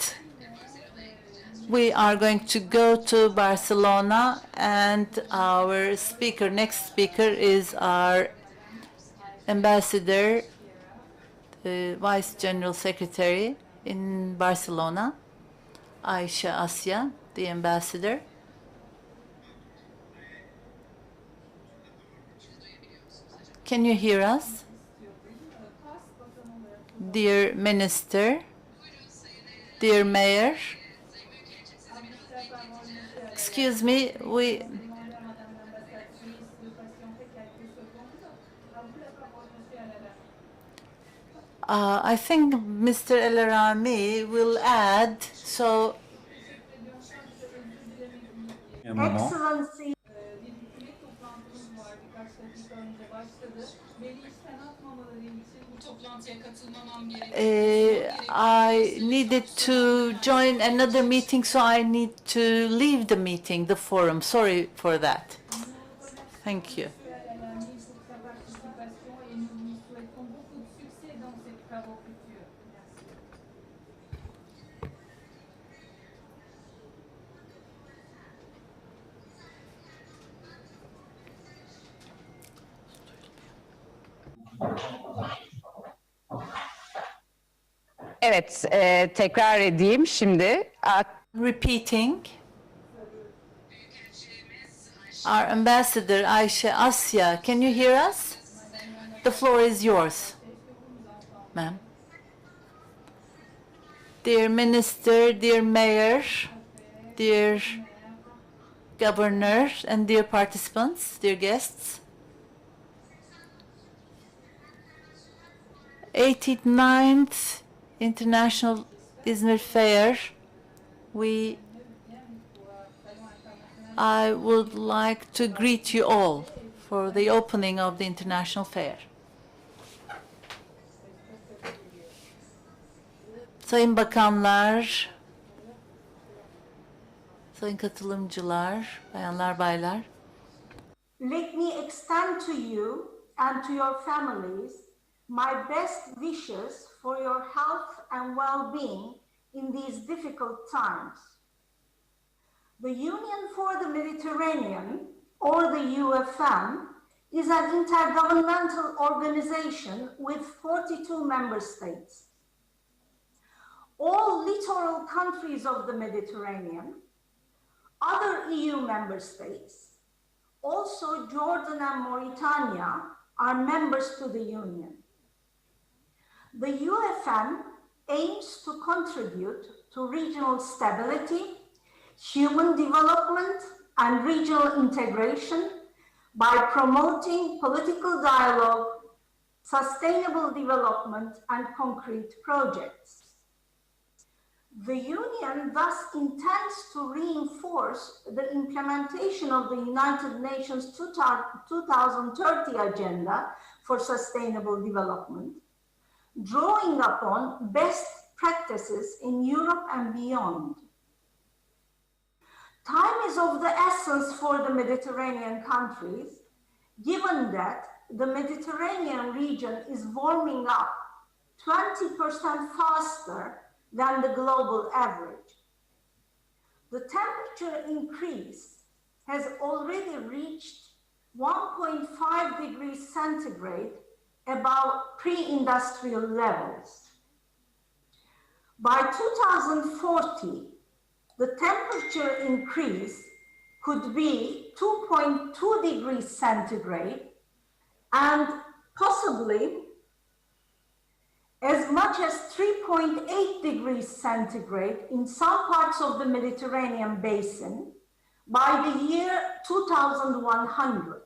we are going to go to Barcelona, and our speaker, next speaker, is our ambassador, the Vice General Secretary in Barcelona, Ayşe Asya, the ambassador. Can you hear us? Dear Minister, dear Mayor, excuse me, I think Mr. El Rami will add, so Excellency. I needed to join another meeting, so I need to leave the meeting, the forum. Sorry for that. Thank you. Evet, tekrar edeyim şimdi. Repeating, our ambassador Ayşe Asya, can you hear us? The floor is yours, ma'am. Dear Minister, dear Mayor, dear Governor, and dear participants, dear guests, 89th International İzmir Fair, I would like to greet you all for the opening of the International Fair. Sayın Bakanlar, sayın katılımcılar, bayanlar, baylar. Let me extend to you and to your families my best wishes for your health and well-being in these difficult times. The Union for the Mediterranean, or the UFM, is an intergovernmental organization with 42 member states. All littoral countries of the Mediterranean, other EU member states, also Jordan and Mauritania, are members to the Union. The UFM aims to contribute to regional stability, human development, and regional integration by promoting political dialogue, sustainable development, and concrete projects. The Union thus intends to reinforce the implementation of the United Nations 2030 Agenda for Sustainable Development, drawing upon best practices in Europe and beyond. Time is of the essence for the Mediterranean countries, given that the Mediterranean region is warming up 20% faster than the global average. The temperature increase has already reached 1.5 degrees centigrade above pre-industrial levels. By 2040, the temperature increase could be 2.2 degrees centigrade and possibly as much as 3.8 degrees centigrade in some parts of the Mediterranean basin by the year 2100.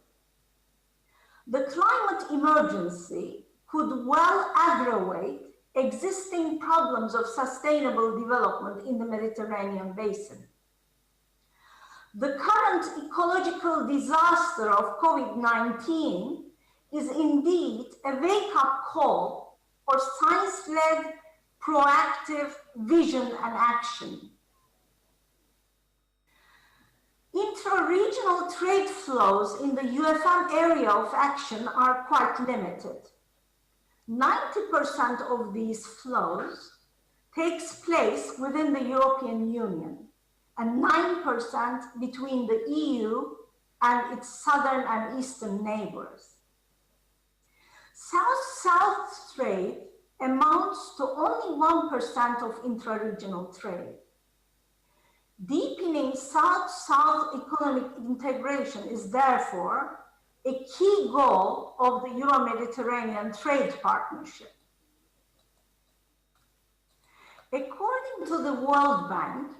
The climate emergency could well aggravate existing problems of sustainable development in the Mediterranean basin. The current ecological disaster of COVID-19 is indeed a wake-up call for science-led, proactive vision and action. Intra-regional trade flows in the UFM area of action are quite limited. 90% of these flows takes place within the European Union and 9% between the EU and its southern and eastern neighbors. South-South trade amounts to only 1% of intra-regional trade. Deepening South-South economic integration is therefore a key goal of the Euro-Mediterranean Trade Partnership. According to the World Bank,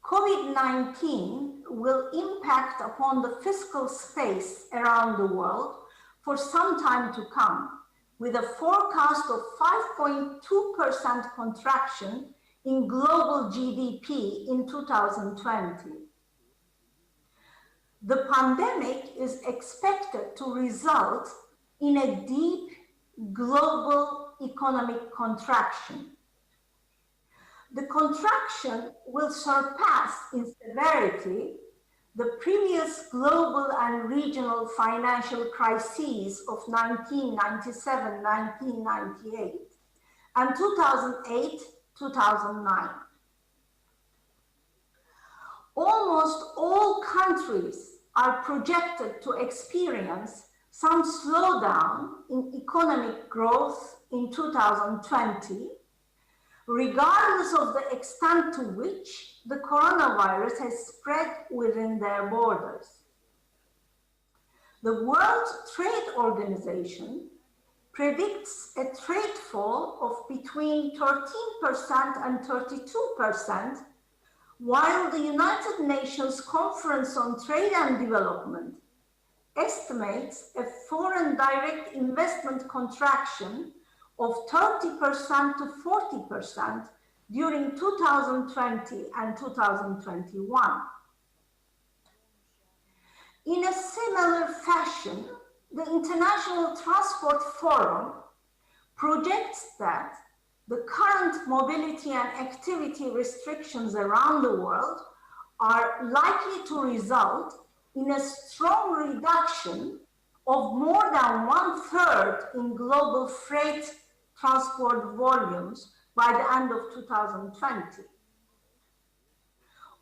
COVID-19 will impact upon the fiscal space around the world for some time to come, with a forecast of 5.2% contraction in global GDP in 2020. The pandemic is expected to result in a deep global economic contraction. The contraction will surpass in severity the previous global and regional financial crises of 1997, 1998, and 2008, 2009. Almost all countries are projected to experience some slowdown in economic growth in 2020, regardless of the extent to which the coronavirus has spread within their borders. The World Trade Organization predicts a trade fall of between 13% and 32%, while the United Nations Conference on Trade and Development estimates a foreign direct investment contraction of 30% to 40% during 2020 and 2021. In a similar fashion, the International Transport Forum projects that the current mobility and activity restrictions around the world are likely to result in a strong reduction of more than 1/3 in global freight transport volumes by the end of 2020.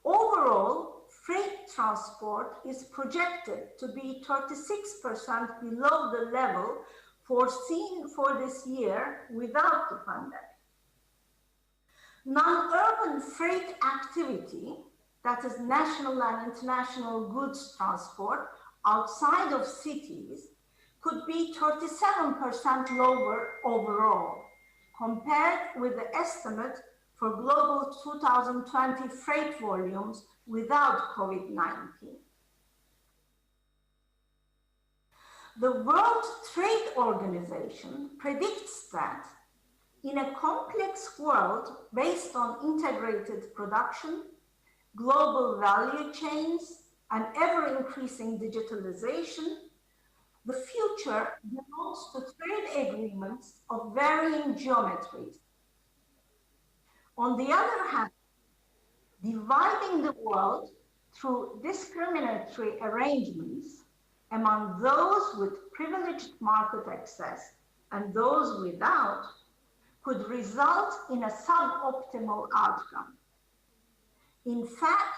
Overall, freight transport is projected to be 36% below the level foreseen for this year without the pandemic. Non-urban freight activity, that is national and international goods transport outside of cities, could be 37% lower overall, compared with the estimate for global 2020 freight volumes without COVID-19. The World Trade Organization predicts that In a complex world based on integrated production, global value chains, and ever-increasing digitalization, the future belongs to trade agreements of varying geometries. On the other hand, dividing the world through discriminatory arrangements among those with privileged market access and those without could result in a suboptimal outcome. In fact,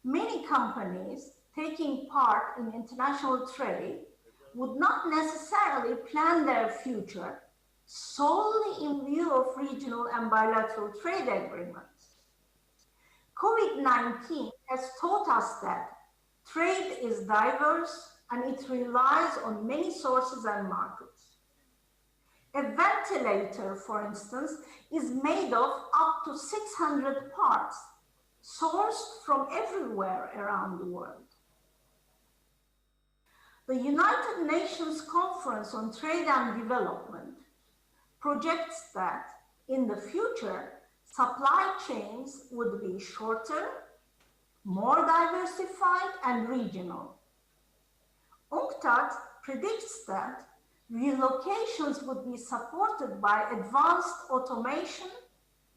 many companies taking part in international trade would not necessarily plan their future solely in view of regional and bilateral trade agreements. COVID-19 has taught us that trade is diverse and it relies on many sources and markets. A ventilator, for instance, is made of up to 600 parts, sourced from everywhere around the world. The United Nations Conference on Trade and Development projects that in the future, supply chains would be shorter, more diversified, and regional. UNCTAD predicts that relocations would be supported by advanced automation,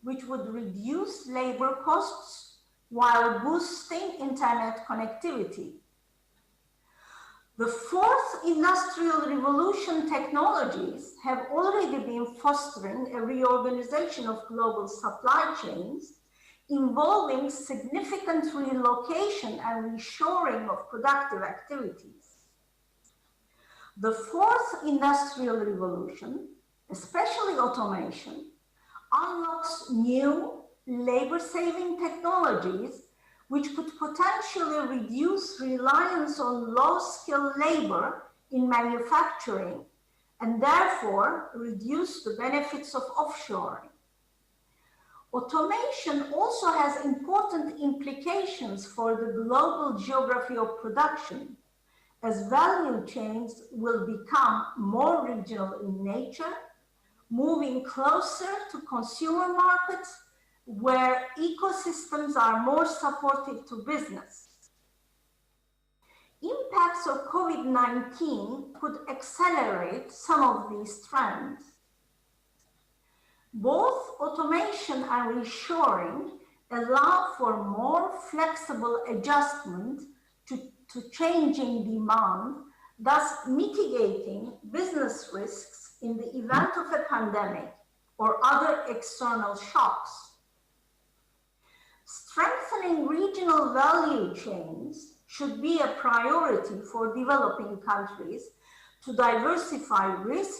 which would reduce labor costs while boosting internet connectivity. The fourth industrial revolution technologies have already been fostering a reorganization of global supply chains involving significant relocation and reshoring of productive activities. The fourth industrial revolution, especially automation, unlocks new labor-saving technologies which could potentially reduce reliance on low-skilled labor in manufacturing and therefore reduce the benefits of offshoring. Automation also has important implications for the global geography of production, as value chains will become more regional in nature, moving closer to consumer markets where ecosystems are more supportive to business. Impacts of COVID-19 could accelerate some of these trends. Both automation and reshoring allow for more flexible adjustment to changing demand, thus mitigating business risks in the event of a pandemic or other external shocks. Strengthening regional value chains should be a priority for developing countries to diversify risk,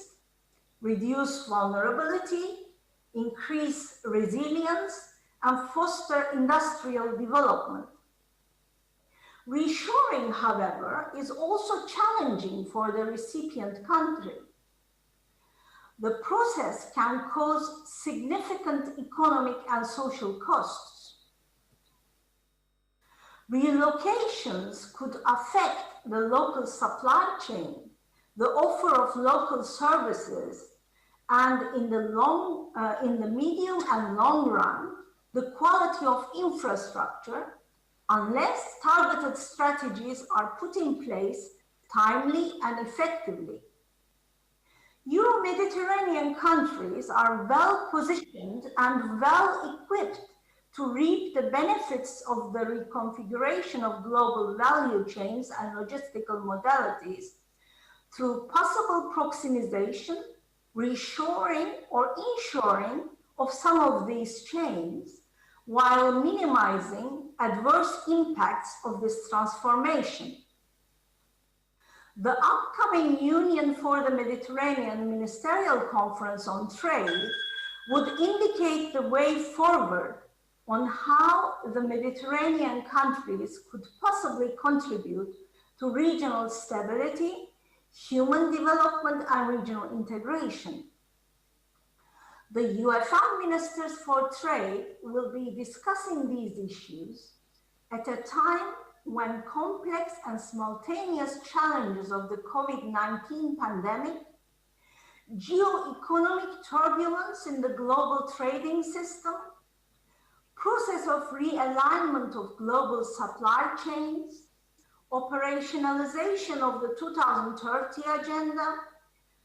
reduce vulnerability, increase resilience, and foster industrial development. Reshoring, however, is also challenging for the recipient country. The process can cause significant economic and social costs. Relocations could affect the local supply chain, the offer of local services, and in the medium and long run, the quality of infrastructure, unless targeted strategies are put in place timely and effectively. Euro-Mediterranean countries are well positioned and well equipped to reap the benefits of the reconfiguration of global value chains and logistical modalities through possible proximization, reshoring, or inshoring of some of these chains, while minimizing adverse impacts of this transformation. The upcoming Union for the Mediterranean Ministerial Conference on Trade would indicate the way forward on how the Mediterranean countries could possibly contribute to regional stability, human development, and regional integration. The UFM Ministers for Trade will be discussing these issues at a time when complex and simultaneous challenges of the COVID-19 pandemic, geoeconomic turbulence in the global trading system, process of realignment of global supply chains, operationalization of the 2030 agenda,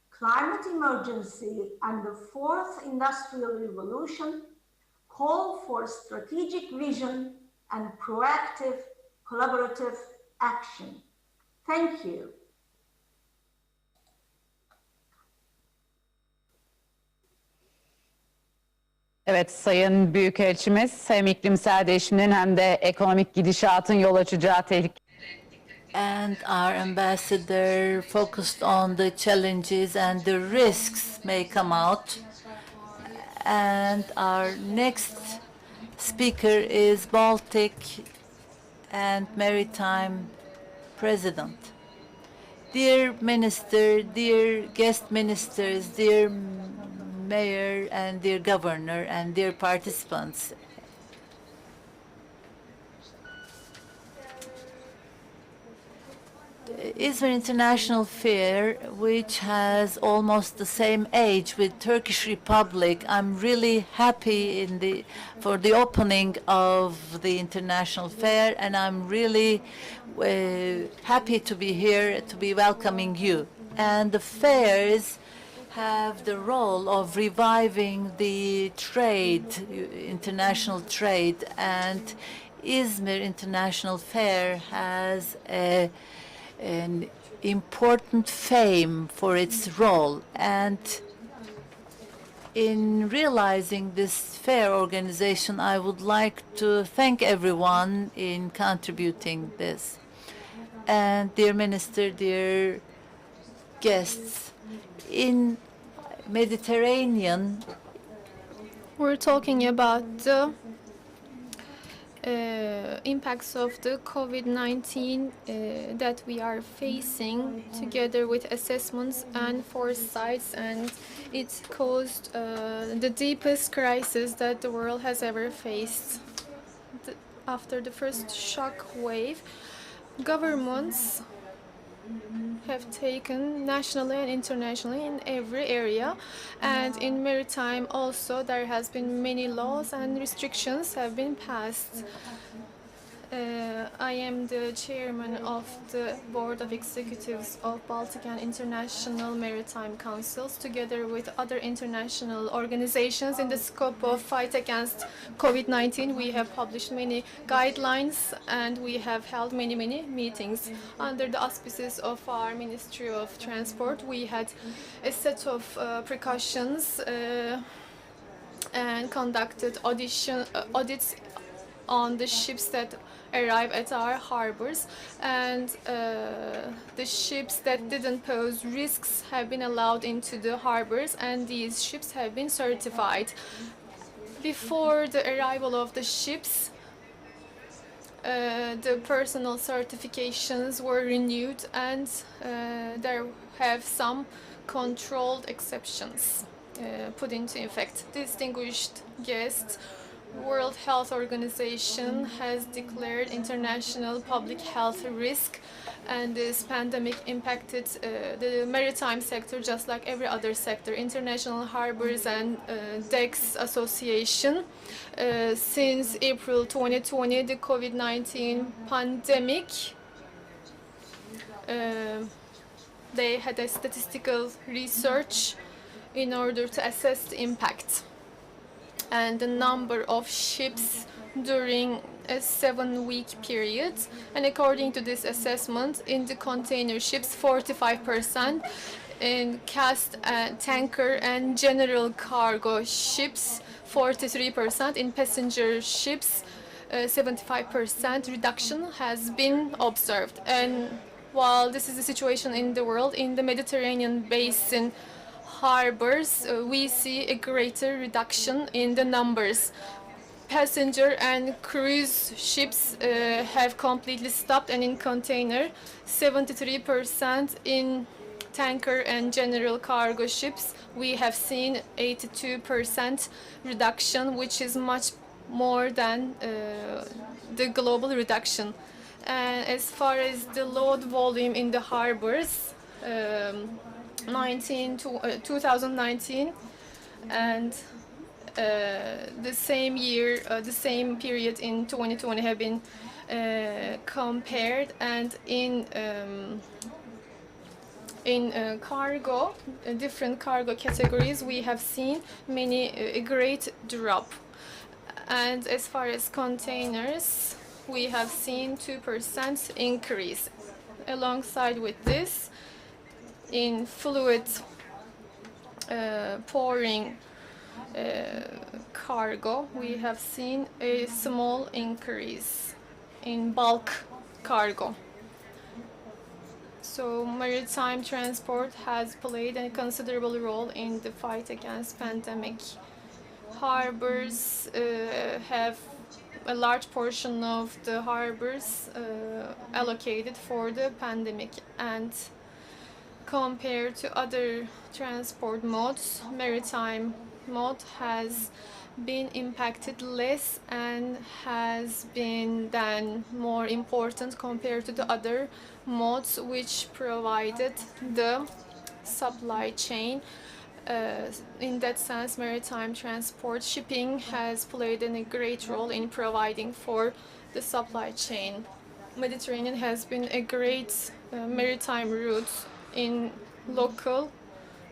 climate emergency and the fourth industrial revolution call for strategic vision and proactive collaborative action. Thank you. Evet, Sayın Büyükelçimiz hem iklimsel değişimin hem de ekonomik gidişatın yol açacağı tehlike. And our ambassador focused on the challenges and the risks may come out. And our next speaker is Baltic and Maritime President. Dear Minister, dear guest ministers, dear Mayor and dear Governor and dear participants, Izmir International Fair, which has almost the same age with Turkish Republic, I'm really happy for the opening of the International Fair, and I'm really happy to be here to be welcoming you. And the fairs have the role of reviving the trade, international trade, and Izmir International Fair has an important fame for its role. And in realizing this fair organization, I would like to thank everyone in contributing this. And dear Minister, dear guests, in Mediterranean, We're talking about the impacts of the COVID-19 that we are facing, together with assessments and foresights, and it caused the deepest crisis that the world has ever faced. After the first shock wave, governments have taken nationally and internationally in every area, and in maritime also there has been many laws and restrictions have been passed. I am the chairman of the board of executives of Baltic and International Maritime Councils, together with other international organizations in the scope of fight against COVID-19. We have published many guidelines and we have held many meetings. Under the auspices of our Ministry of Transport, we had a set of precautions and conducted audits on the ships that arrive at our harbors, and the ships that didn't pose risks have been allowed into the harbors, and these ships have been certified. Before the arrival of the ships, the personal certifications were renewed, and there have some controlled exceptions put into effect. Distinguished guests, World Health Organization has declared international public health risk, and this pandemic impacted the maritime sector just like every other sector. International Harbors and Decks Association, since April 2020, the COVID-19 pandemic, they had a statistical research in order to assess the impact and the number of ships during a 7-week period. And according to this assessment, in the container ships, 45%, in cast tanker and general cargo ships, 43%, in passenger ships, 75% reduction has been observed. And while this is the situation in the world, in the Mediterranean basin harbors, we see a greater reduction in the numbers. Passenger and cruise ships have completely stopped, and in container, 73%. In tanker and general cargo ships, we have seen 82% reduction, which is much more than the global reduction. And as far as the load volume in the harbors, 2019, and the same year, the same period in 2020 have been compared, and in cargo, different cargo categories, we have seen a great drop. And as far as containers, we have seen 2% increase. Alongside with this, in fluid pouring cargo, we have seen a small increase in bulk cargo. So maritime transport has played a considerable role in the fight against pandemic. Harbors have a large portion of the harbors allocated for the pandemic, and compared to other transport modes, maritime mode has been impacted less and has been then more important compared to the other modes which provided the supply chain. In that sense, maritime transport shipping has played a great role in providing for the supply chain. Mediterranean has been a great maritime route in local,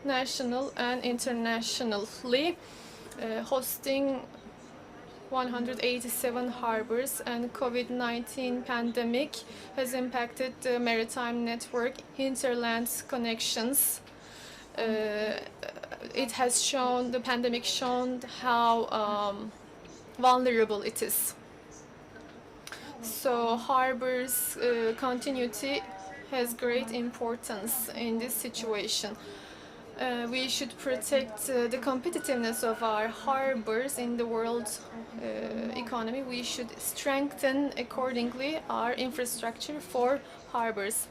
national and internationally, hosting 187 harbors, and COVID-19 pandemic has impacted the maritime network hinterland connections. It has shown, the pandemic shown how vulnerable it is. So harbors continuity has great importance in this situation. We should protect the competitiveness of our harbors in the world economy. We should strengthen accordingly our infrastructure for harbors.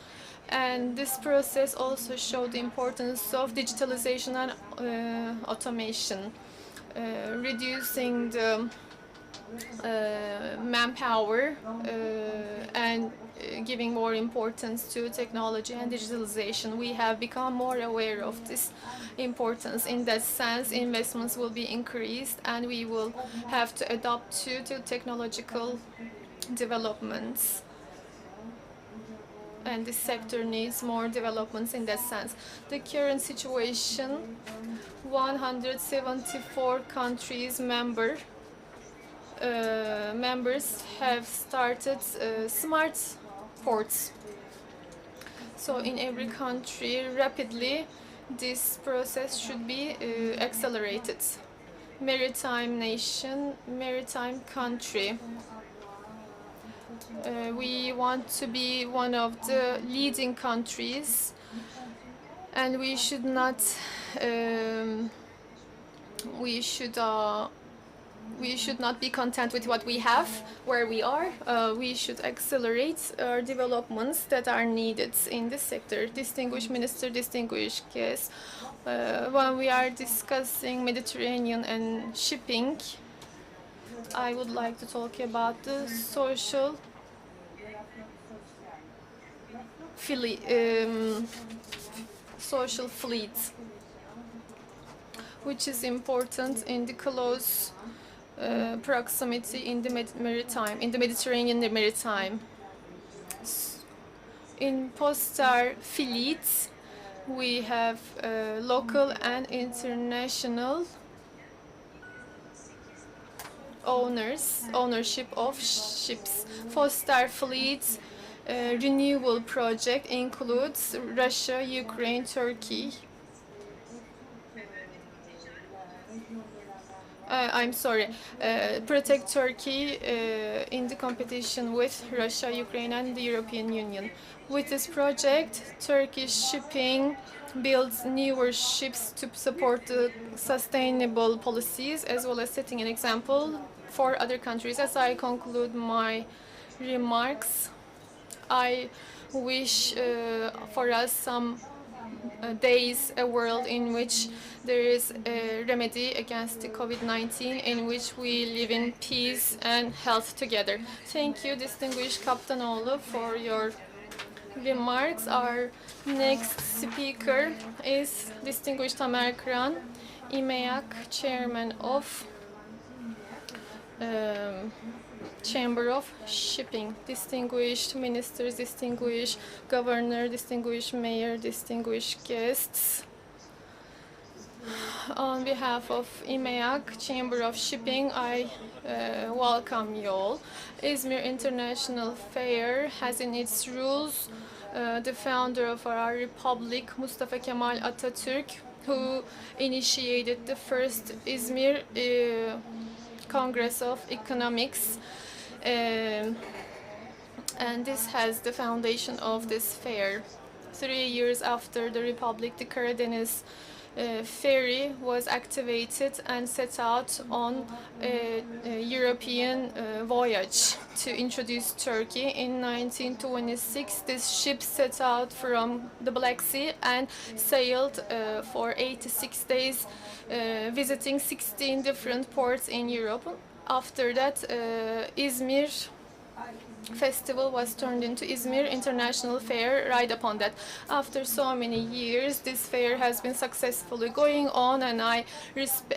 And this process also showed the importance of digitalization and automation, reducing the manpower and giving more importance to technology and digitalization. We have become more aware of this importance. In that sense, investments will be increased and we will have to adapt to technological developments. And this sector needs more developments in that sense. The current situation, 174 countries members have started smart ports. So in every country, rapidly, this process should be accelerated. Maritime nation, maritime country. We want to be one of the leading countries, and we should not be content with what we have, where we are. We should accelerate our developments that are needed in this sector. Distinguished Minister, distinguished guests, when we are discussing Mediterranean and shipping, I would like to talk about the social fleet, which is important in the close proximity in the Mediterranean maritime. In postal fleets, we have local and international ownership of ships. Postal fleets renewal project includes Russia, Ukraine, Turkey. Protect Turkey in the competition with Russia, Ukraine and the European Union. With this project, Turkish shipping builds newer ships to support the sustainable policies as well as setting an example for other countries. As I conclude my remarks, I wish for us some days, a world in which there is a remedy against the COVID-19, in which we live in peace and health together. Thank you, distinguished Kaptanoğlu, for your remarks. Our next speaker is distinguished Tamer Kıran, İMEAK chairman of Chamber of Shipping. Distinguished ministers, distinguished governor, distinguished mayor, distinguished guests. On behalf of İMEAK Chamber of Shipping, I welcome you all. İzmir International Fair has in its rules the founder of our republic, Mustafa Kemal Atatürk, who initiated the first İzmir Congress of Economics. And this has the foundation of this fair. 3 years after the Republic, the Karadeniz ferry was activated and set out on a European voyage to introduce Turkey. In 1926, this ship set out from the Black Sea and sailed for 86 days, visiting 16 different ports in Europe. After that, İzmir Festival was turned into İzmir International Fair right upon that. After so many years, this fair has been successfully going on, and I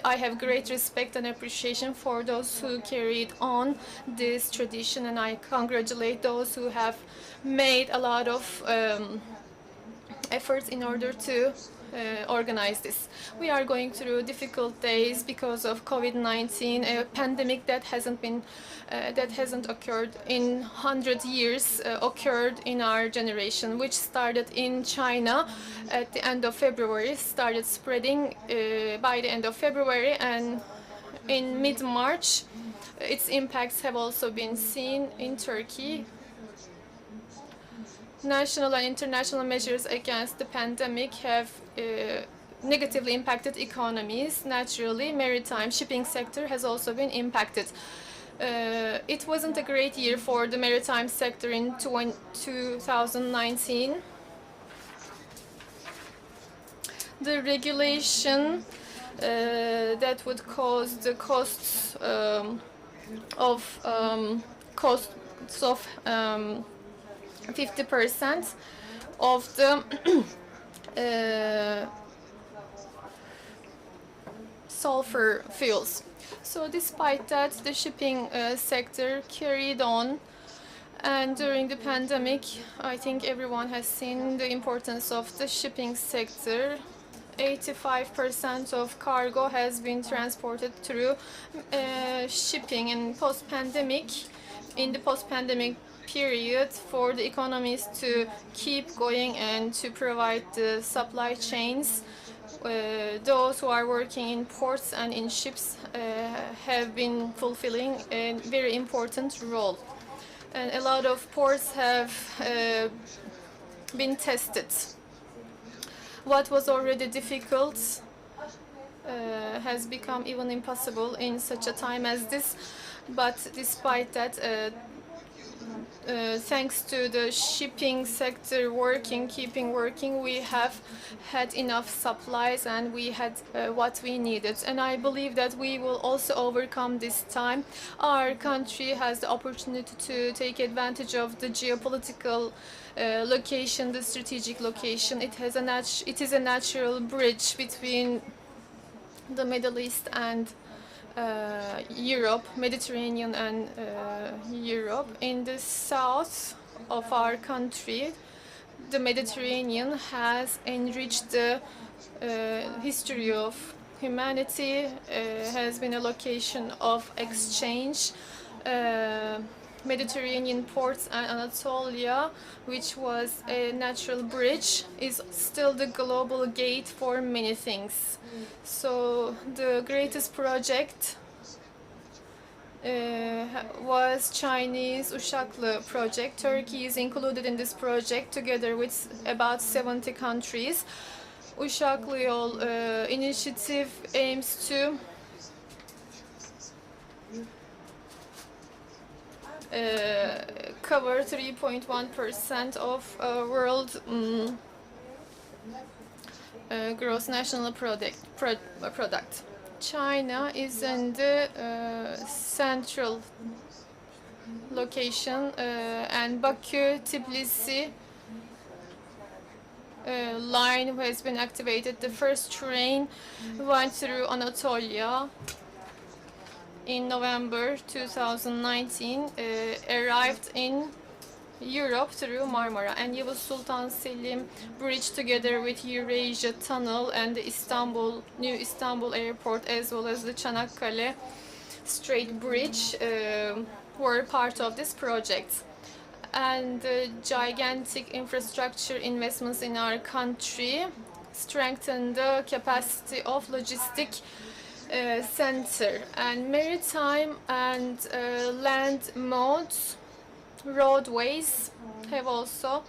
have great respect and appreciation for those who carried on this tradition, and I congratulate those who have made a lot of efforts in order to organize this. We are going through difficult days because of COVID-19, a pandemic that hasn't occurred in 100 years, occurred in our generation, which started in China at the end of February, started spreading by the end of February, and in mid-March, its impacts have also been seen in Turkey. National and international measures against the pandemic have negatively impacted economies. Naturally, maritime shipping sector has also been impacted. It wasn't a great year for the maritime sector in 2019. The regulation that would cause the costs of 50% of the sulfur fuels. So despite that, the shipping sector carried on, and during the pandemic, I think everyone has seen the importance of the shipping sector. 85% of cargo has been transported through shipping. In the post-pandemic period, for the economies to keep going and to provide the supply chains, those who are working in ports and in ships have been fulfilling a very important role. And a lot of ports have been tested. What was already difficult has become even impossible in such a time as this. But despite that, thanks to the shipping sector keeping working, we have had enough supplies and we had what we needed. And I believe that we will also overcome this time. Our country has the opportunity to take advantage of the geopolitical location, the strategic location. It is a natural bridge between the Middle East and Europe, Mediterranean and Europe. In the south of our country, the Mediterranean has enriched the history of humanity, has been a location of exchange. Mediterranean ports and Anatolia, which was a natural bridge, is still the global gate for many things. So the greatest project was Chinese Uşaklı project. Turkey is included in this project together with about 70 countries. Uşaklı Yol initiative aims to cover 3.1% of world gross national product. China is in the central location, and Baku, Tbilisi line has been activated. The first train went through Anatolia in November 2019, arrived in Europe through Marmara, and Yavuz Sultan Selim Bridge, together with Eurasia Tunnel and the New Istanbul Airport, as well as the Çanakkale Strait Bridge, were part of this project. And gigantic infrastructure investments in our country strengthen the capacity of logistic center, and maritime and land modes, roadways have also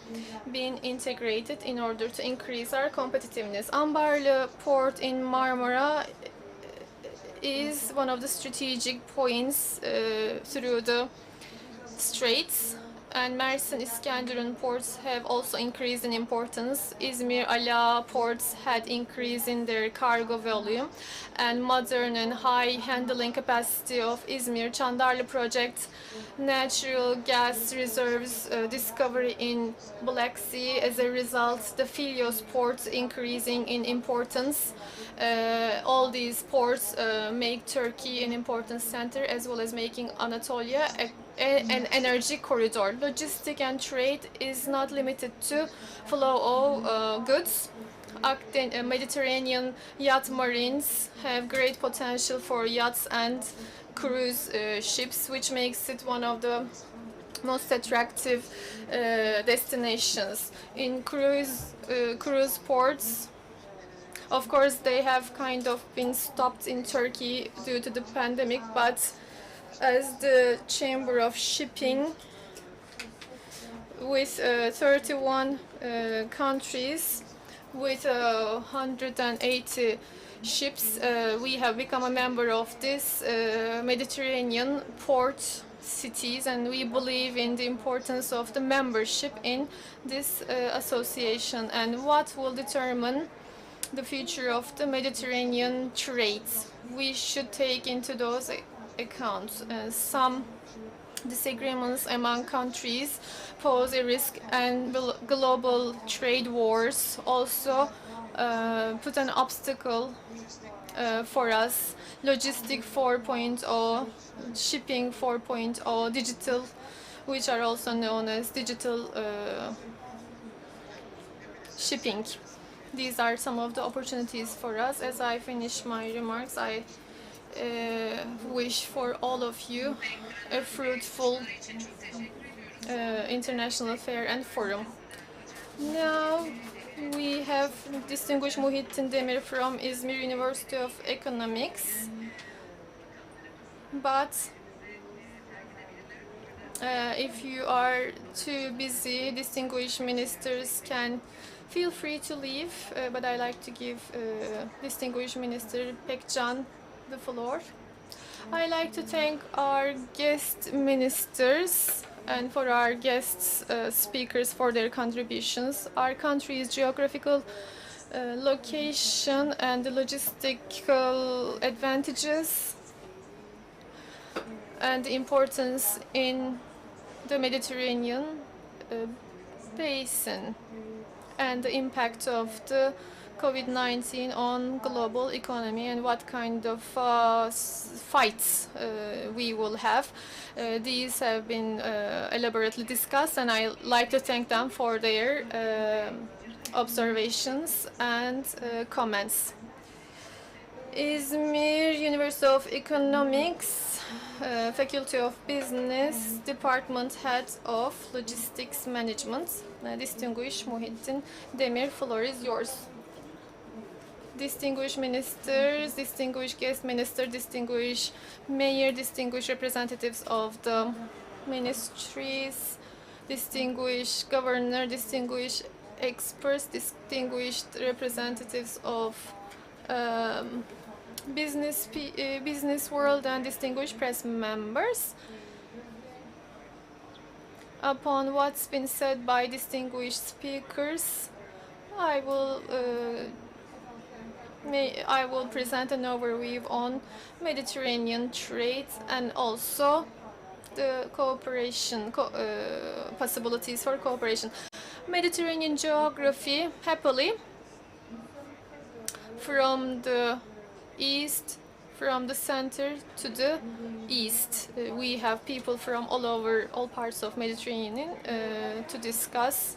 been integrated in order to increase our competitiveness. Ambarlı Port in Marmara is one of the strategic points through the straits, and Mersin Iskenderun ports have also increased in importance. İzmir Ala ports had increased in their cargo volume, and modern and high handling capacity of İzmir Çandarlı project, natural gas reserves discovery in Black Sea. As a result, the Filyos port increasing in importance. All these ports make Turkey an important center, as well as making Anatolia an energy corridor. Logistic and trade is not limited to flow of goods. Mediterranean yacht marines have great potential for yachts and cruise ships, which makes it one of the most attractive destinations. In cruise ports, of course, they have kind of been stopped in Turkey due to the pandemic, but as the Chamber of Shipping with 31 countries with 180 ships, we have become a member of this Mediterranean port cities, and we believe in the importance of the membership in this association. And what will determine the future of the Mediterranean trades? We should take into those accounts. Some disagreements among countries pose a risk, and global trade wars also put an obstacle for us. Logistic 4.0, shipping 4.0, digital, which are also known as digital shipping. These are some of the opportunities for us. As I finish my remarks, I wish for all of you a fruitful international fair and forum. Now we have distinguished Muhittin Demir from İzmir University of Economics, but if you are too busy, distinguished ministers can feel free to leave, but I like to give distinguished Minister Pekcan the floor. I like to thank our guest ministers and for our guest speakers for their contributions. Our country's geographical location and the logistical advantages and the importance in the Mediterranean basin and the impact of the COVID-19 on global economy and what kind of fights we will have. These have been elaborately discussed, and I like to thank them for their observations and comments. İzmir University of Economics, Faculty of Business, Department Head of Logistics Management, distinguished Muhittin Demir, floor is yours. Distinguished ministers, distinguished guest minister, distinguished mayor, distinguished representatives of the ministries, distinguished governor, distinguished experts, distinguished representatives of business world, and distinguished press members. Upon what's been said by distinguished speakers, I will present an overview on Mediterranean trade and also the cooperation possibilities for cooperation. Mediterranean geography, happily, from the east, from the center to the east. We have people from all over, all parts of Mediterranean to discuss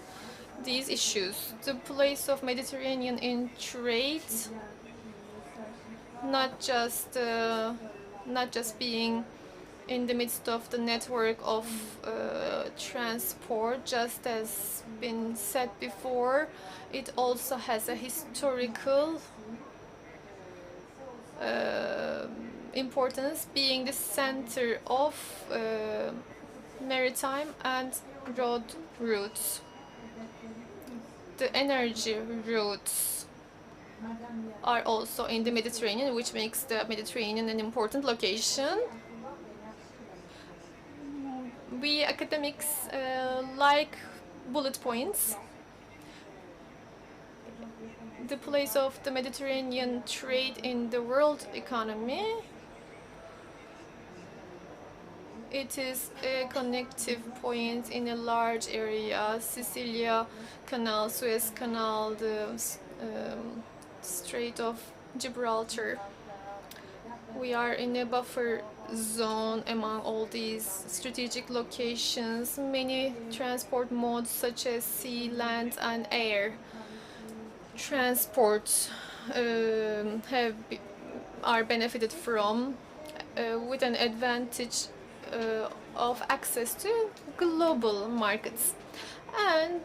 these issues. The place of Mediterranean in trade, not just being in the midst of the network of transport, just as been said before, it also has a historical importance, being the center of maritime and road routes. The energy routes are also in the Mediterranean, which makes the Mediterranean an important location. We academics like bullet points. The place of the Mediterranean trade in the world economy. It is a connective point in a large area: Sicilia Canal, Suez Canal, the Strait of Gibraltar. We are in a buffer zone among all these strategic locations. Many transport modes such as sea, land and air transport are benefited from with an advantage of access to global markets. And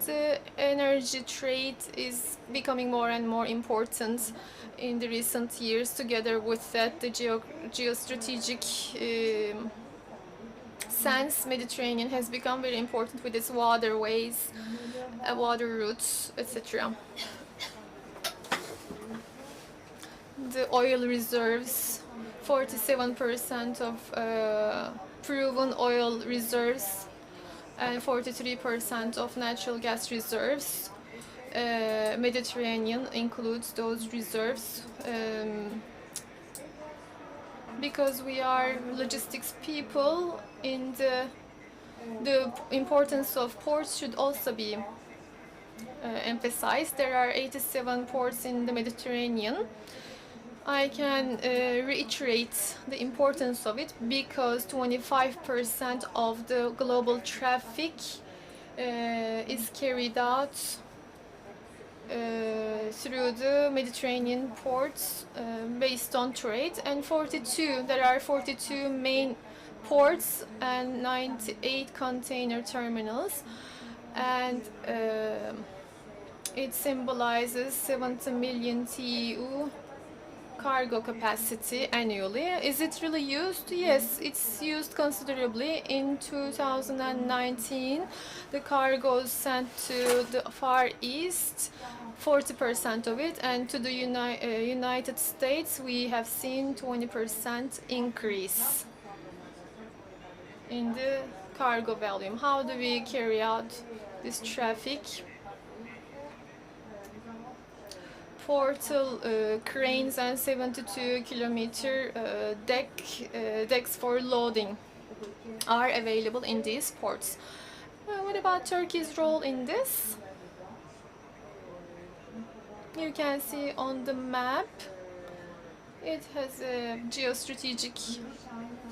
energy trade is becoming more and more important in the recent years. Together with that, the geostrategic sense, Mediterranean has become very important with its waterways, water routes, etc. The oil reserves, 47% of proven oil reserves and 43% of natural gas reserves. Mediterranean includes those reserves because we are logistics people. In the importance of ports should also be emphasized. There are 87 ports in the Mediterranean. I can reiterate the importance of it because 25% of the global traffic is carried out through the Mediterranean ports based on trade, and there are 42 main ports and 98 container terminals, and it symbolizes 70 million TEU cargo capacity annually. Is it really used? Yes, it's used considerably. In 2019, the cargoes sent to the Far East, 40% of it, and to the United States, we have seen 20% increase in the cargo volume. How do we carry out this traffic? Portal cranes and 72-kilometer decks for loading are available in these ports. What about Turkey's role in this? You can see on the map it has a geostrategic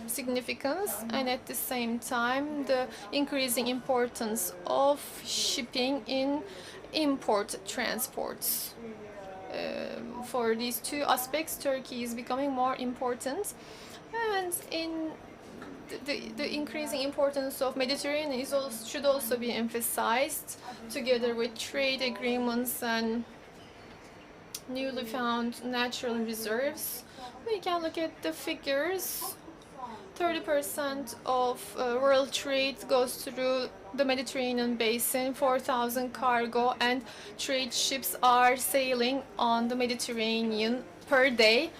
significance, and at the same time the increasing importance of shipping in import transports. For these two aspects, Turkey is becoming more important, and in the increasing importance of Mediterranean should also be emphasized, together with trade agreements and newly found natural reserves. We can look at the figures. 30% of world trade goes through the Mediterranean basin. 4,000 cargo and trade ships are sailing on the Mediterranean per day.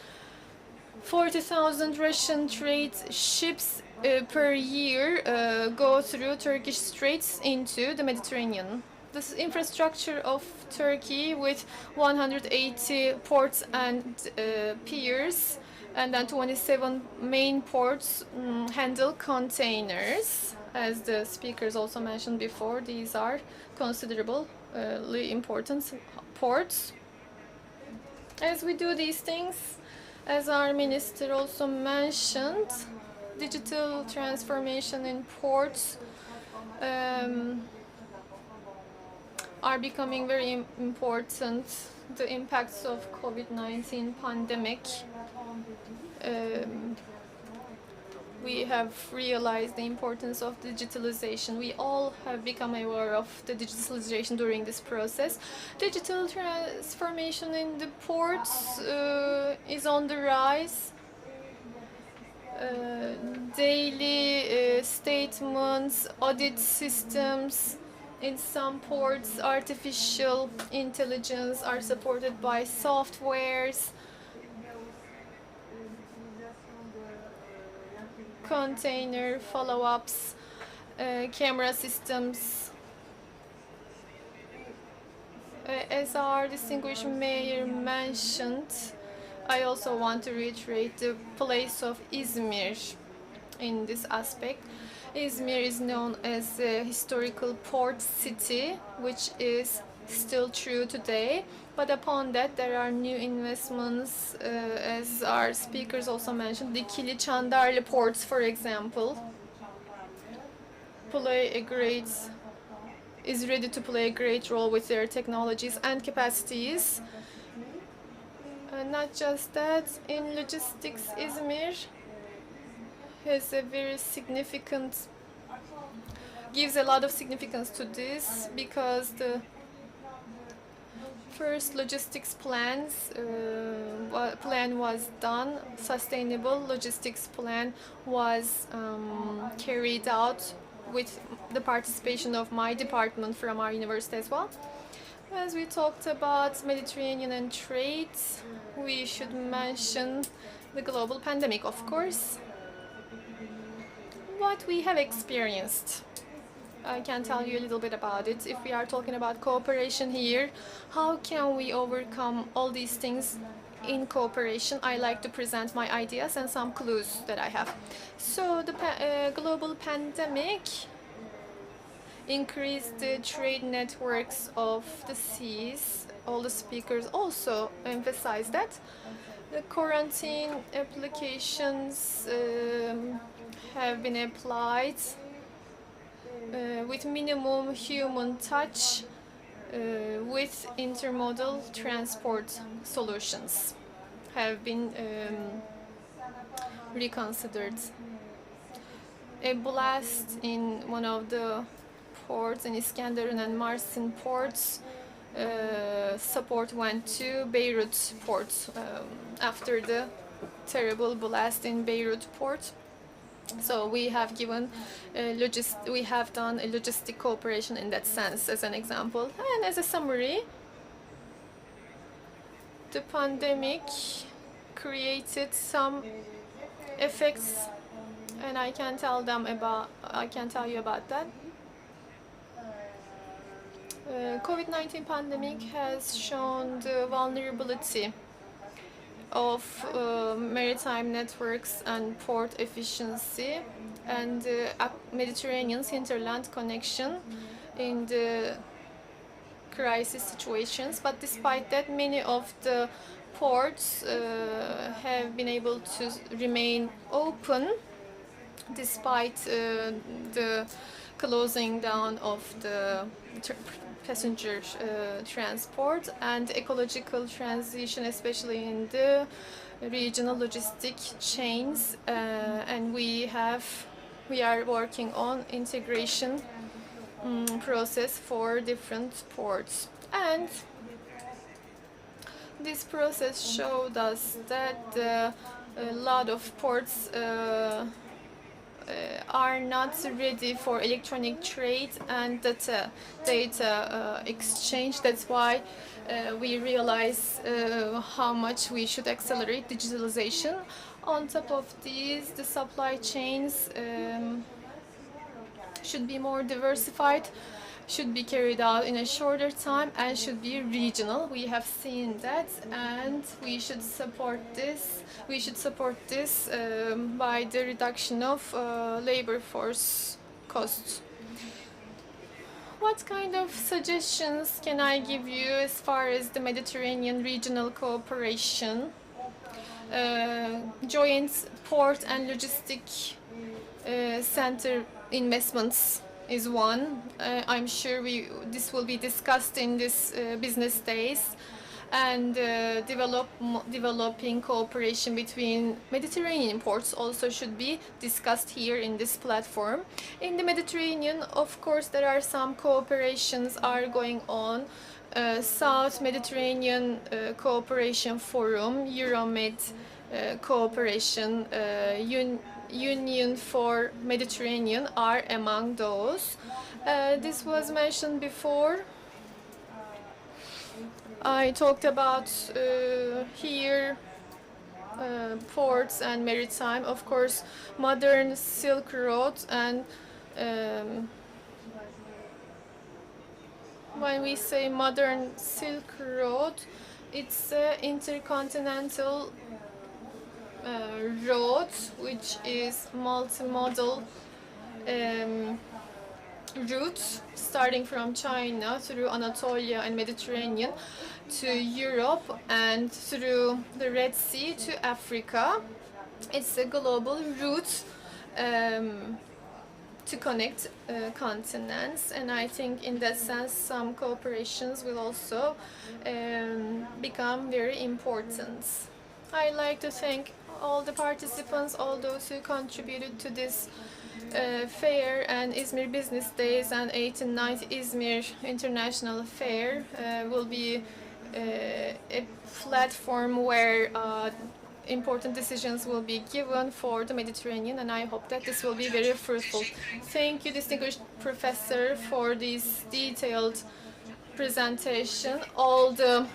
40,000 Russian trade ships per year go through Turkish straits into the Mediterranean. This infrastructure of Turkey with 180 ports and piers And then 27 main ports handle containers. As the speakers also mentioned before, these are considerably important ports. As we do these things, as our minister also mentioned, digital transformation in ports are becoming very important. The impacts of COVID-19 pandemic, we have realized the importance of digitalization. We all have become aware of the digitalization during this process. Digital transformation in the ports is on the rise. Daily statements, audit systems in some ports, artificial intelligence are supported by softwares. Container follow-ups, camera systems. As our distinguished mayor mentioned, I also want to reiterate the place of İzmir in this aspect. İzmir is known as a historical port city, which is still true today. But upon that, there are new investments, as our speakers also mentioned. Dikili Çandarlı ports, for example, is ready to play a great role with their technologies and capacities. Not just that, in logistics, İzmir has a very gives a lot of significance to this, because the first logistics plan was done. Sustainable logistics plan was carried out with the participation of my department from our university as well. As we talked about Mediterranean and trade, we should mention the global pandemic, of course. What we have experienced, I can tell you a little bit about it. If we are talking about cooperation here, how can we overcome all these things in cooperation? I like to present my ideas and some clues that I have. So the global pandemic increased the trade networks of the seas. All the speakers also emphasized that. The quarantine applications have been applied with minimum human touch with intermodal transport solutions have been reconsidered. A blast in one of the ports, in Iskenderun and Mersin ports, support went to Beirut port after the terrible blast in Beirut port. So we have done a logistic cooperation in that sense, as an example. And as a summary, the pandemic created some effects, and I can tell you about that. COVID-19 pandemic has shown the vulnerability of maritime networks and port efficiency and Mediterranean's hinterland connection in the crisis situations. But despite that, many of the ports have been able to remain open despite the closing down of the passenger transport and ecological transition, especially in the regional logistic chains, and we are working on integration process for different ports. And this process showed us that a lot of ports are not ready for electronic trade and data exchange. That's why we realize how much we should accelerate digitalization. On top of these, the supply chains should be more diversified, should be carried out in a shorter time and should be regional. We have seen that, and we should support this. We should support this by the reduction of labor force costs. What kind of suggestions can I give you as far as the Mediterranean regional cooperation? Joint port and logistic center investments is one. I'm sure this will be discussed in this business days, and developing cooperation between Mediterranean ports also should be discussed here in this platform. In the Mediterranean, of course, there are some cooperations are going on. South Mediterranean Cooperation Forum, Euromed Cooperation, Union for Mediterranean are among those. This was mentioned before. I talked about here ports and maritime. Of course, modern Silk Road, and when we say modern Silk Road, it's an intercontinental road which is multimodal route starting from China through Anatolia and Mediterranean to Europe and through the Red Sea to Africa. It's a global route to connect continents, and I think in that sense some cooperations will also become very important. I'd like to thank all the participants, all those who contributed to this fair and Izmir Business Days, and 8th and 9th Izmir International Fair will be a platform where important decisions will be given for the Mediterranean, and I hope that this will be very fruitful. Thank you, distinguished professor, for this detailed presentation. All the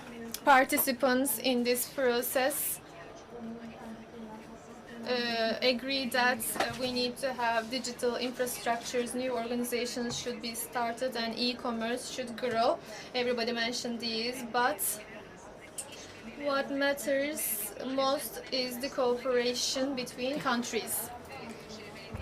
participants in this process agree that we need to have digital infrastructures, new organizations should be started, and e-commerce should grow. Everybody mentioned these, but what matters most is the cooperation between countries.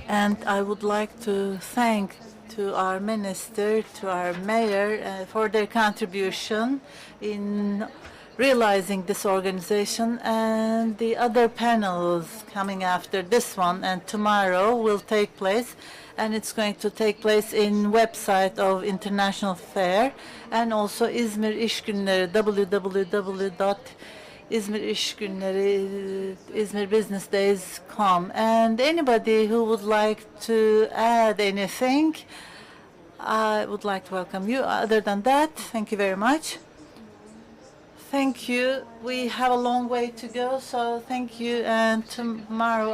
And I would like to thank to our minister, to our mayor for their contribution in realizing this organization, and the other panels coming after this one and tomorrow will take place, and it's going to take place in website of International Fair and also İzmir İş Günleri, www.izmirishgunleri.com. And anybody who would like to add anything, I would like to welcome you. Other than that, thank you very much. Thank you. We have a long way to go, so thank you. And tomorrow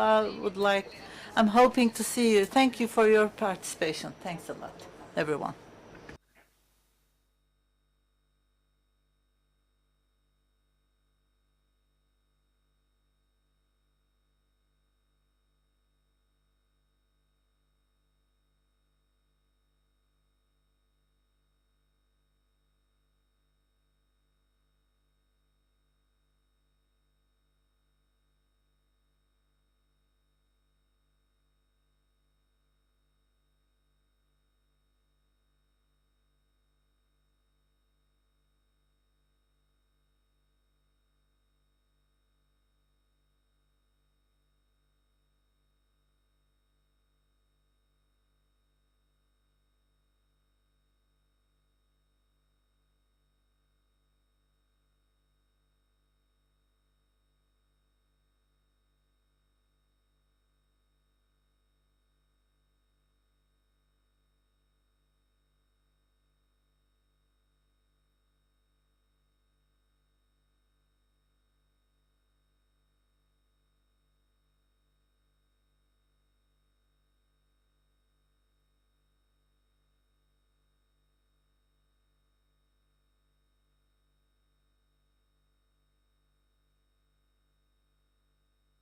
I'm hoping to see you. Thank you for your participation. Thanks a lot, everyone.